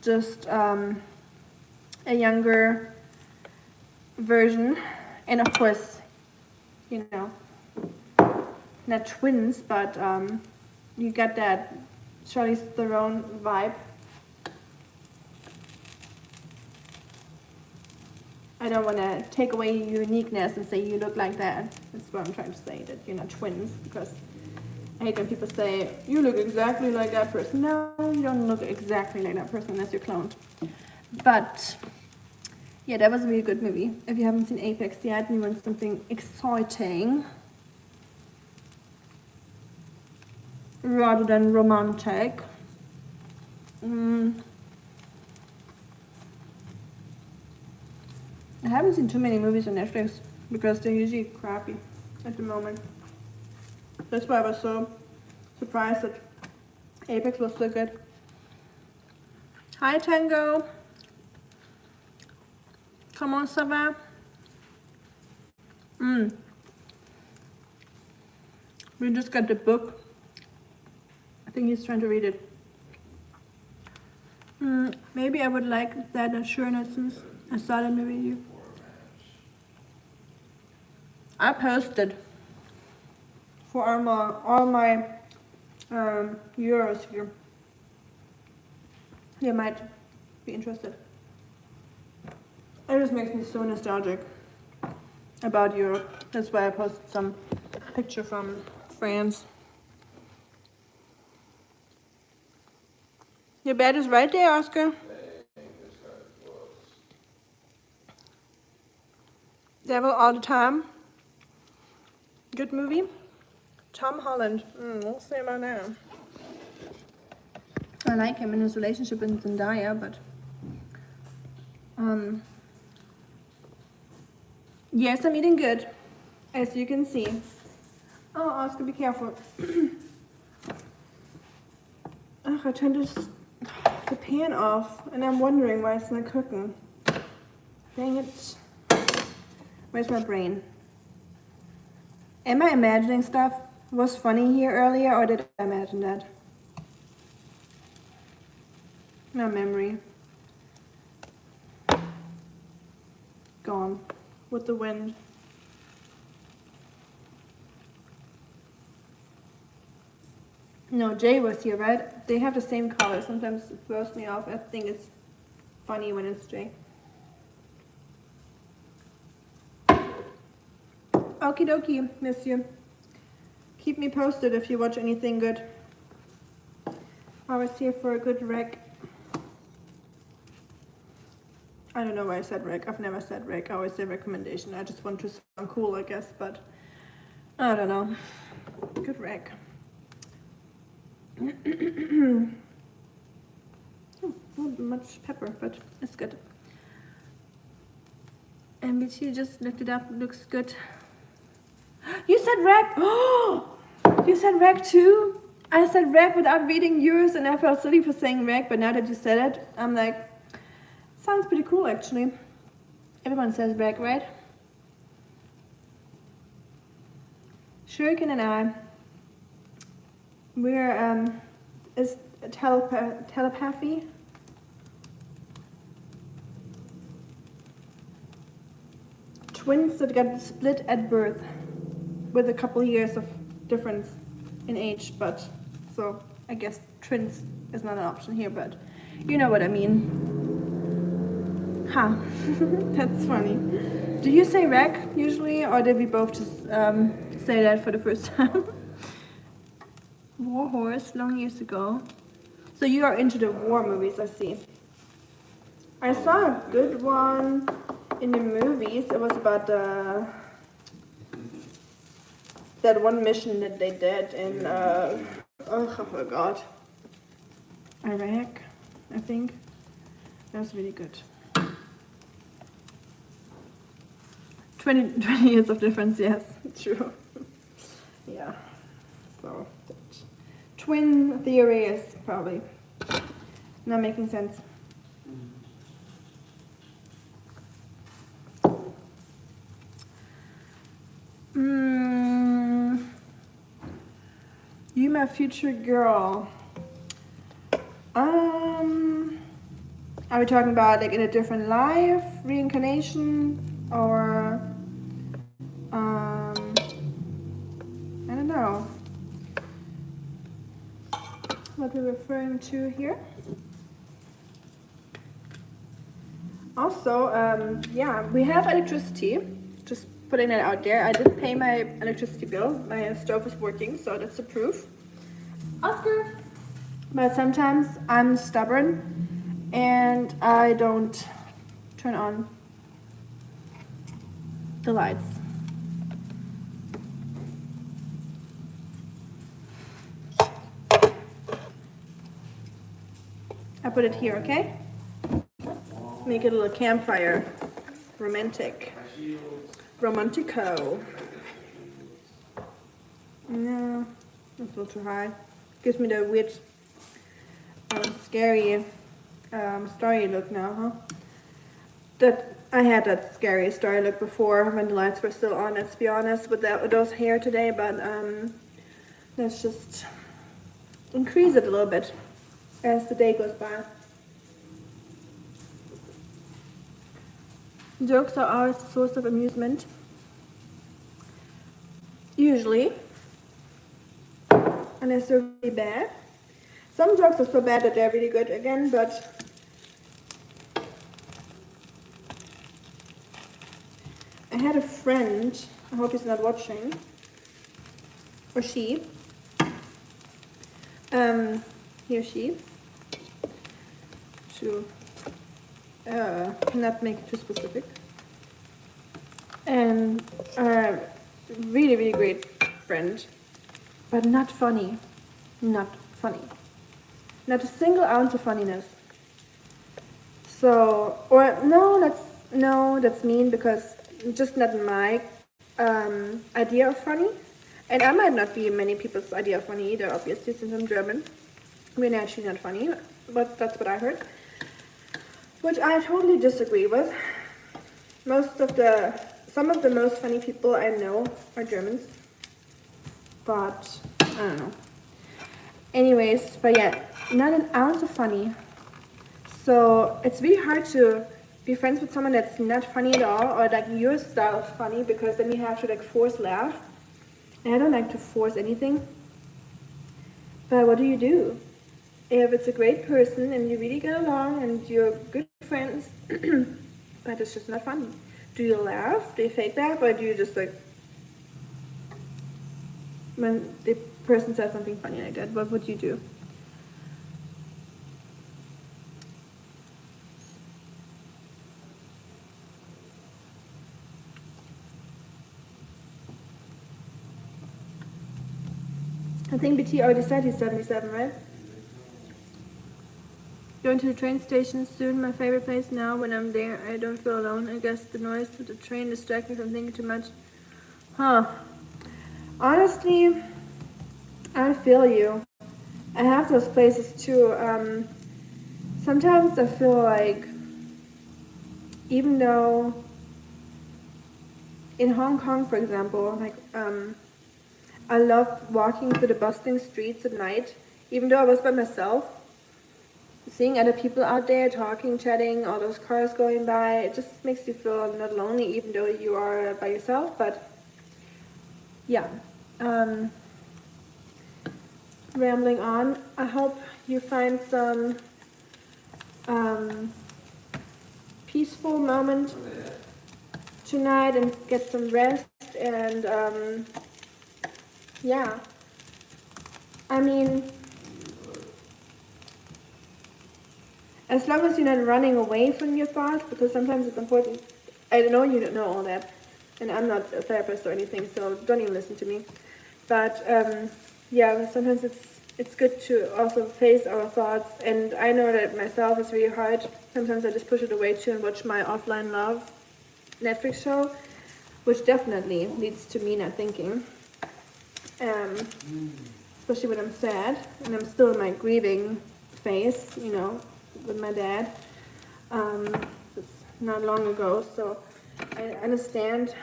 just a younger version, and of course, you know, not twins, but you got that Charlize Theron vibe. I don't want to take away your uniqueness and say you look like that. That's what I'm trying to say, that you're not twins, because I hate when people say, you look exactly like that person. No, you don't look exactly like that person unless you're cloned. But, yeah, that was a really good movie. If you haven't seen Apex yet and you want something exciting, rather than romantic, I haven't seen too many movies on Netflix because they're usually crappy at the moment. That's why I was so surprised that Apex was so good. Hi Tango. Comment ça va? We just got the book. I think he's trying to read it. Maybe I would like that assurance since I saw it in the video. I posted for all my euros here. You might be interested. It just makes me so nostalgic about Europe. That's why I posted some picture from France. Your bed is right there, Oscar. Devil All the Time. Good movie. Tom Holland. We'll see about that. I like him in his relationship with Zendaya, but yes, I'm eating good, as you can see. Oh, Oscar, be careful. Ugh, I turned the pan off, and I'm wondering why it's not cooking. Dang it. Where's my brain? Am I imagining stuff? Was funny here earlier, or did I imagine that? No memory. Gone with the wind. No, Jay was here, right? They have the same color. Sometimes it throws me off. I think it's funny when it's Jay. Okie dokie, monsieur. Keep me posted if you watch anything good. I was here for a good rec. I don't know why I said rec. I've never said rec. I always say recommendation. I just want to sound cool, I guess, but I don't know. Good rec. Not much pepper, but it's good. MBT just looked it up. Looks good. You said rec. Oh, you said rec too. I said rec without reading yours, and I felt silly for saying rec. But now that you said it, I'm like, sounds pretty cool actually. Everyone says rec, right? Shuriken and I, we're is telepathy. Twins that got split at birth, with a couple years of difference in age, but so I guess twins is not an option here, but you know what I mean. Huh. That's funny. Do you say rec usually, or did we both just say that for the first time? War Horse, long years ago. So you are into the war movies, I see. I saw a good one in the movies. It was about that one mission that they did in oh, I forgot. Iraq, I think. That was really good. 20 years of difference, yes, true. Yeah, so twin theory is probably not making sense. my future girl? Are we talking about like in a different life, reincarnation, or I don't know what we're referring to here. Also, yeah, we have electricity. Just putting that out there. I did pay my electricity bill. My stove is working, so that's the proof. Oscar. But sometimes I'm stubborn and I don't turn on the lights. I put it here, okay? Make it a little campfire. Romantic. Romantico. No, that's a little too high. Gives me the weird, scary, starry look now, huh? That I had that scary starry look before when the lights were still on. Let's be honest with those hair today, but let's just increase it a little bit as the day goes by. Jokes are always a source of amusement. Usually. Unless they're really bad. Some jokes are so bad that they're really good again, but I had a friend, I hope he's not watching, or she, he or she, to not make it too specific, and really, really great friend, but not funny, not funny, not a single ounce of funniness. So, or no, that's mean, because just not my idea of funny, and I might not be many people's idea of funny either, obviously, since I'm German. We're naturally not funny, but that's what I heard, which I totally disagree with. Some of the most funny people I know are Germans, but I don't know. Anyways, but yeah, not an ounce of funny. So it's really hard to be friends with someone that's not funny at all, or like your style of funny, because then you have to like force laugh. And I don't like to force anything. But what do you do? If it's a great person and you really get along and you're good friends, but it's just not funny. Do you laugh? Do you fake laugh? Or do you just like, when the person says something funny like that, what would you do? I think BT already said he's 77, right? Going to the train station soon, my favorite place now. When I'm there, I don't feel alone. I guess the noise of the train distracts me from thinking too much. Huh. Honestly, I feel you. I have those places too. Sometimes I feel like, even though in Hong Kong, for example, like I love walking through the bustling streets at night, even though I was by myself. Seeing other people out there talking, chatting, all those cars going by, it just makes you feel not lonely, even though you are by yourself. But yeah, rambling on. I hope you find some peaceful moment tonight and get some rest. And yeah, I mean, as long as you're not running away from your thoughts, because sometimes it's important. I know you don't know all that, and I'm not a therapist or anything, so don't even listen to me. But yeah, sometimes it's good to also face our thoughts, and I know that myself is really hard. Sometimes I just push it away too and watch my offline love Netflix show, which definitely leads to me not thinking. Especially when I'm sad and I'm still in my grieving phase, you know, with my dad. It's not long ago, so I understand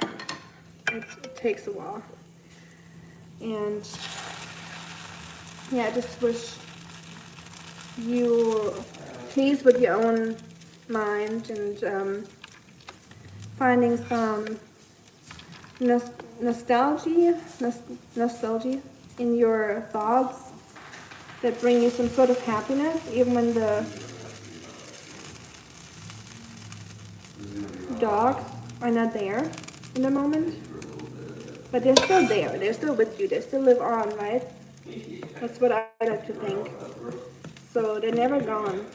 it takes a while. And yeah, I just wish you pleased with your own mind and finding some nostalgia in your thoughts that bring you some sort of happiness, even when the dogs are not there in the moment. But they're still there. They're still with you. They still live on, right? That's what I like to think. So they're never gone.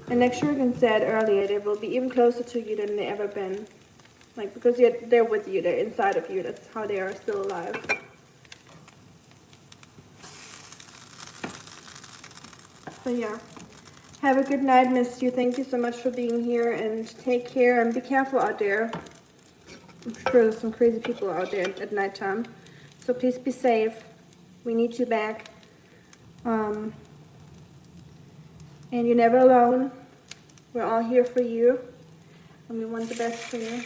And like Shuriken said earlier, they will be even closer to you than they ever been. Like, because they're with you, they're inside of you. That's how they are still alive. So yeah. Have a good night, miss you. Thank you so much for being here, and take care and be careful out there. I'm sure there's some crazy people out there at nighttime. So please be safe. We need you back. And you're never alone. We're all here for you. And we want the best for you.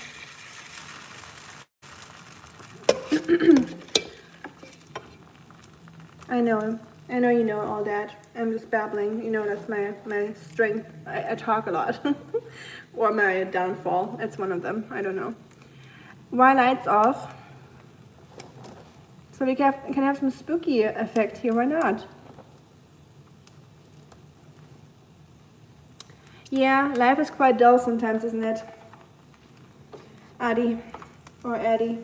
I know you know all that. I'm just babbling. You know, that's my strength. I talk a lot. Or my downfall. It's one of them. I don't know. Why lights off? So we can have some spooky effect here. Why not? Yeah, life is quite dull sometimes, isn't it? Adi. Or Eddie.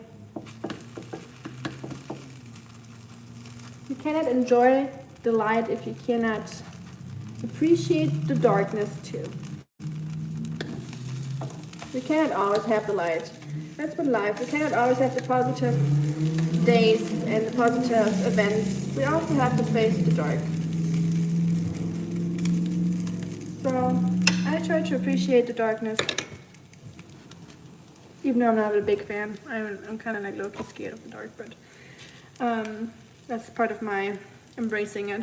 You cannot enjoy the light if you cannot appreciate the darkness too. We cannot always have the light. That's what life. We cannot always have the positive days and the positive events. We also have to face the dark. So I try to appreciate the darkness. Even though I'm not a big fan. I'm kind of like low-key scared of the dark, but that's part of my embracing it.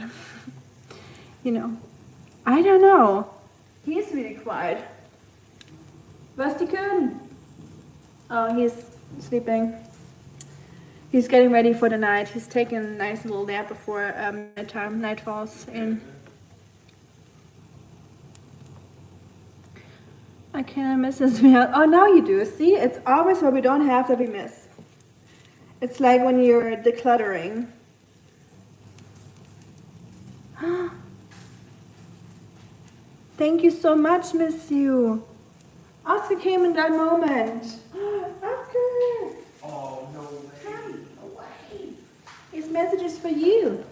You know. I don't know. He's really quiet. Vastikan! Oh, he's sleeping. He's getting ready for the night. He's taking a nice little nap before night falls in. I can't miss his meal. Oh, now you do. See, it's always what we don't have that we miss. It's like when you're decluttering. Thank you so much, miss you. Oscar came in that moment. Oscar!
Oh, no way. No way.
His message is for you.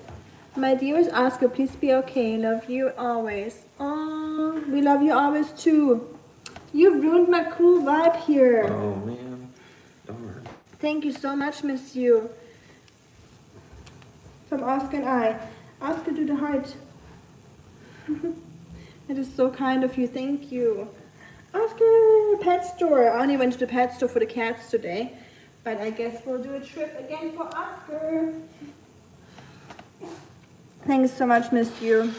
My dearest Oscar, please be okay. Love you always. Oh, we love you always too. You ruined my cool vibe here.
Oh man, darn.
Thank you so much, miss you. From Oscar and I. Oscar, do the heart. It is so kind of you. Thank you. Oscar, pet store. I only went to the pet store for the cats today. But I guess we'll do a trip again for Oscar. Thanks so much, miss you.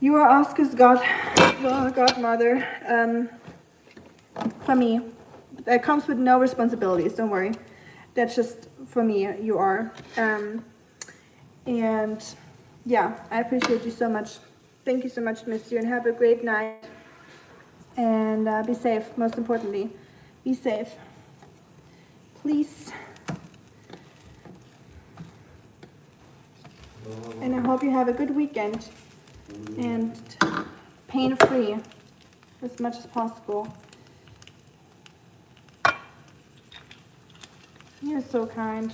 You are Oscar's godmother. For me. That comes with no responsibilities, don't worry. That's just for me, you are. And yeah, I appreciate you so much. Thank you so much, miss you, and have a great night. And be safe, most importantly. Be safe. Please. And I hope you have a good weekend. And pain-free as much as possible. You're so kind.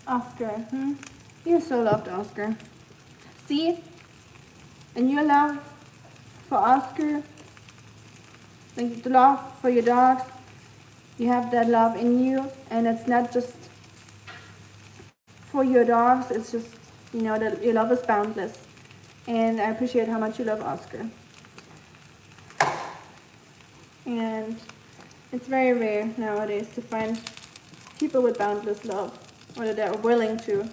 Oscar, You're so loved, Oscar. See? And your love for Oscar, like the love for your dogs, you have that love in you, and it's not just for your dogs, it's just, you know, that your love is boundless. And I appreciate how much you love Oscar. And it's very rare nowadays to find people with boundless love, or that are willing to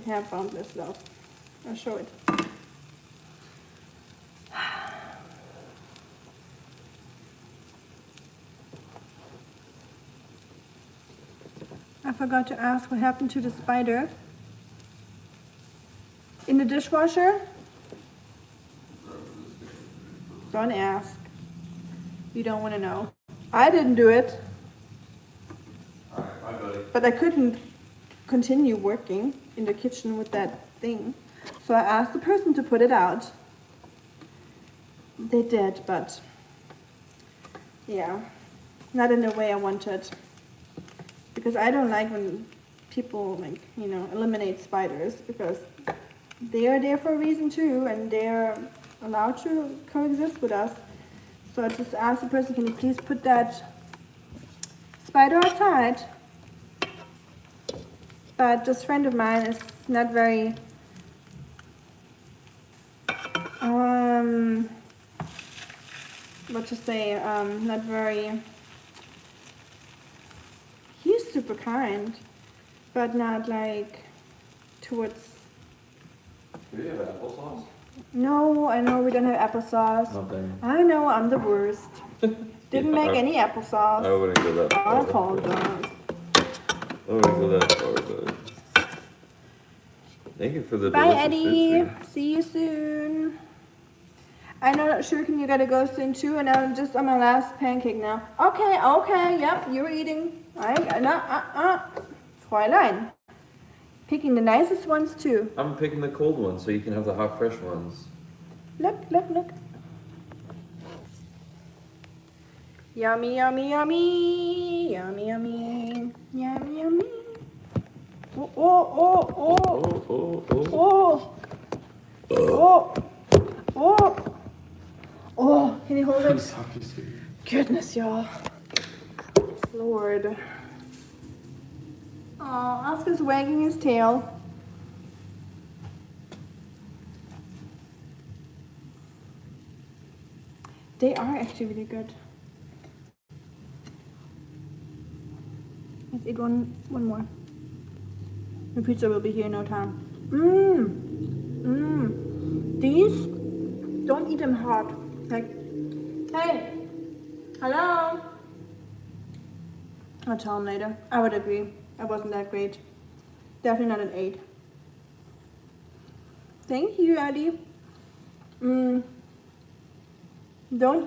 have boundless love. I'll show it. I forgot to ask what happened to the spider. In the dishwasher? Don't ask. You don't want to know. I didn't do it.
Alright, bye buddy.
But I couldn't continue working in the kitchen with that thing. So I asked the person to put it out. They did, but yeah, not in the way I wanted. Because I don't like when people like, you know, eliminate spiders, because they are there for a reason too, and they're allowed to coexist with us. So I just asked the person, can you please put that spider outside? But this friend of mine is not very, what to say, not very, he's super kind, but not like towards,
Do you have applesauce?
no, I know we don't have applesauce.
Nothing.
I know, I'm the worst. Didn't make any
I
applesauce.
wouldn't go that
I
far.
apologize.
I wouldn't go that far, but thank you for the
Bye,
delicious
Eddie.
food.
See you soon. I know that Shuriken, you gotta go soon too, and I'm just on my last pancake now. Okay, yep, you're eating. Fräulein. Picking the nicest ones too.
I'm picking the cold ones so you can have the hot, fresh ones.
Look. Yummy, yummy, yummy. Yummy, yummy. Yummy, yummy. Oh. Oh, can you hold it? Goodness, y'all. Lord. Oh, Oscar's wagging his tail. They are actually really good. Let's eat one more. The pizza will be here in no time. These, don't eat them hot. Like, hey, hello. I'll tell him later. I would agree. I wasn't that great. Definitely not an 8. Thank you, Eddie. Don't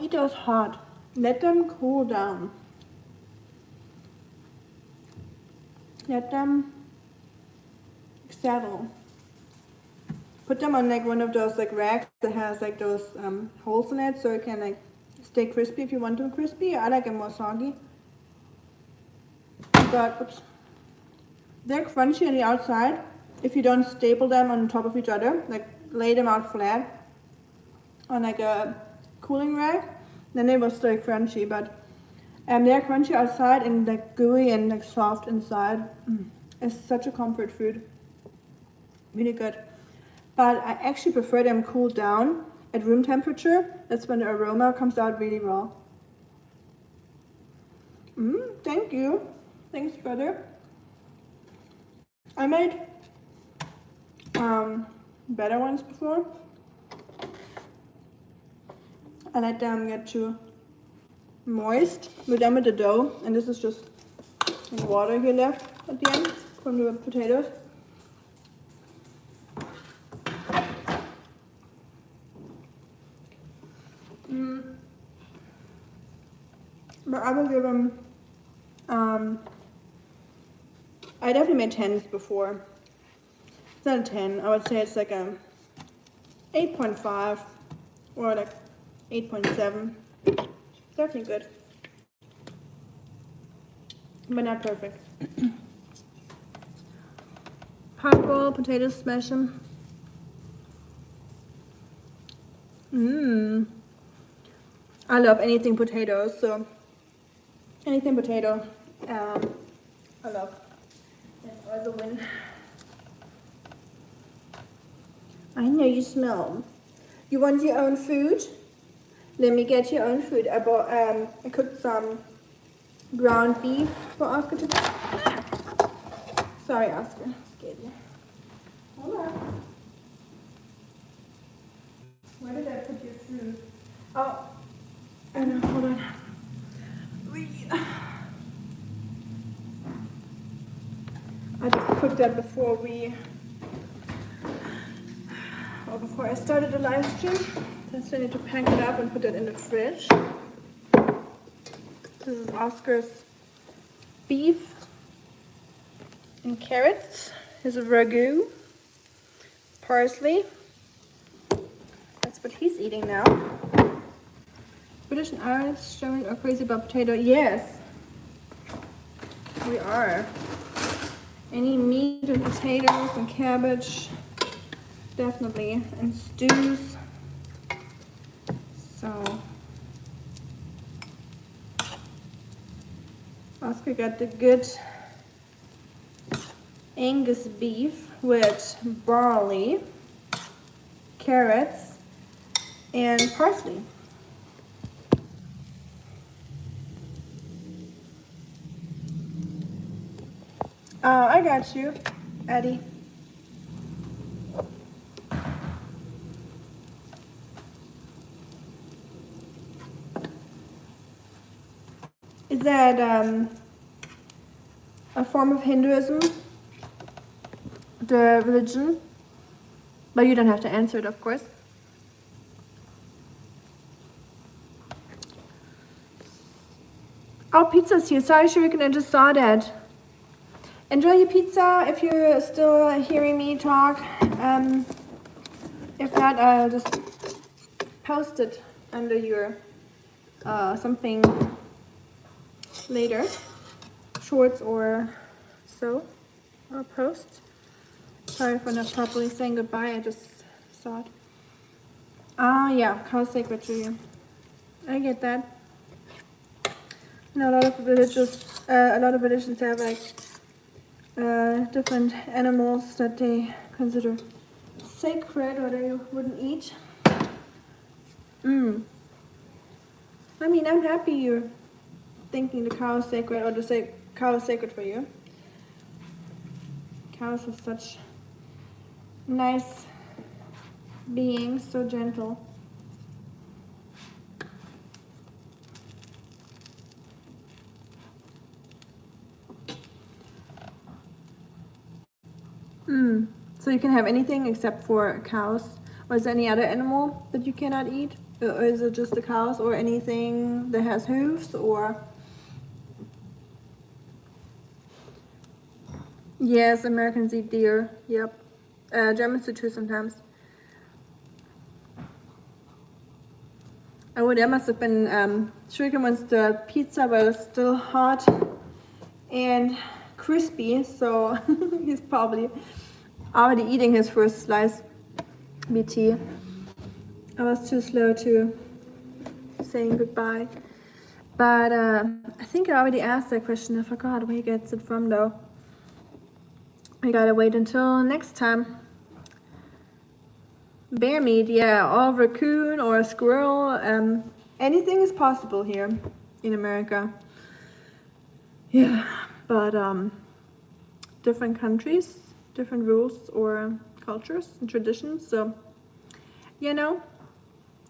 eat those hot. Let them cool down. Let them settle. Put them on like one of those like racks that has like those holes in it, so it can like stay crispy if you want them crispy. I like them more soggy. But oops, they're crunchy on the outside if you don't staple them on top of each other, like lay them out flat on like a cooling rack, then they will stay crunchy. But they're crunchy outside and like gooey and like soft inside. It's such a comfort food. Really good. But I actually prefer them cooled down at room temperature. That's when the aroma comes out really well. Thank you. Thanks, brother. I made better ones before. I let them get too moist. We're done with the dough, and this is just water here left at the end from the potatoes. But I will give them, I definitely made 10s before. It's not a 10, I would say it's like a 8.5 or like 8.7. Definitely good. But not perfect. Hot roll, potatoes, smash them. I love anything potatoes, so anything potato, I love. That's always a win. I know you smell. You want your own food? Let me get your own food. I cooked some ground beef for Oscar today. Sorry, Oscar. Scared you. Hold on. Where did I put your food? Oh, I know. Hold on. cooked that before I started the live stream. Just I need to pack it up and put it in the fridge. This is Oscar's beef and carrots. Here's a ragu, parsley. That's what he's eating now. British and Irish showing are crazy about potato. Yes, we are. Any meat and potatoes and cabbage, definitely, and stews. So Oscar got the good Angus beef with barley, carrots, and parsley. Oh, I got you, Eddie. Is that a form of Hinduism? The religion? But you don't have to answer it, of course. Oh, pizza's here. Sorry, Shuriken, I just saw that. Enjoy your pizza if you're still hearing me talk. If not, I'll just post it under your something later. Shorts or so. Or post. Sorry for not properly saying goodbye, I just saw it. Ah, yeah, cow sacred to you. I get that. And a lot of religions have like different animals that they consider sacred or they wouldn't eat. I mean, I'm happy you're thinking the cow is sacred or the cow is sacred for you. Cows are such nice beings, so gentle. So you can have anything except for cows. Or is there any other animal that you cannot eat? Or is it just the cows or anything that has hooves or? Yes, Americans eat deer. Yep. Germans do too sometimes. Oh, there must have been Shuriken wants the pizza, but it's still hot and crispy, so he's probably already eating his first slice. BT. I was too slow to saying goodbye. But I think I already asked that question. I forgot where he gets it from though. We gotta wait until next time. Bear meat, yeah, or a raccoon or a squirrel. Anything is possible here in America. Yeah, but different countries, different rules or cultures and traditions. So, you know.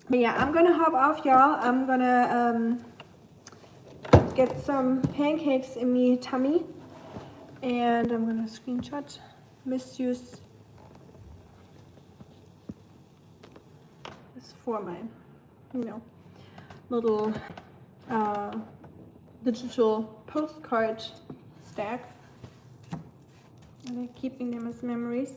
But yeah, I'm gonna hop off, y'all. I'm gonna get some pancakes in me tummy, and I'm gonna screenshot misuse. For my, little digital postcard stack. And I'm keeping them as memories.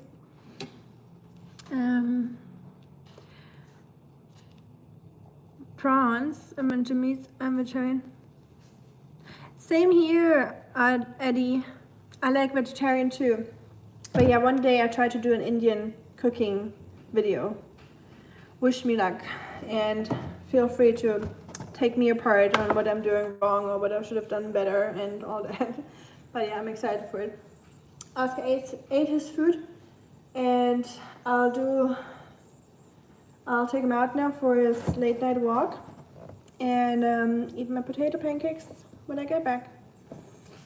Prawns. I'm into meat. I'm vegetarian. Same here, Eddie. I like vegetarian too. But yeah, one day I tried to do an Indian cooking video. Wish me luck, and feel free to take me apart on what I'm doing wrong or what I should have done better and all that. But yeah, I'm excited for it. Oscar ate his food, and I'll take him out now for his late night walk and eat my potato pancakes when I get back.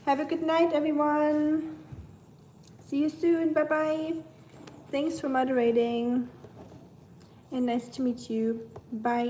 Have a good night, everyone. See you soon. Bye bye. Thanks for moderating. And nice to meet you. Bye.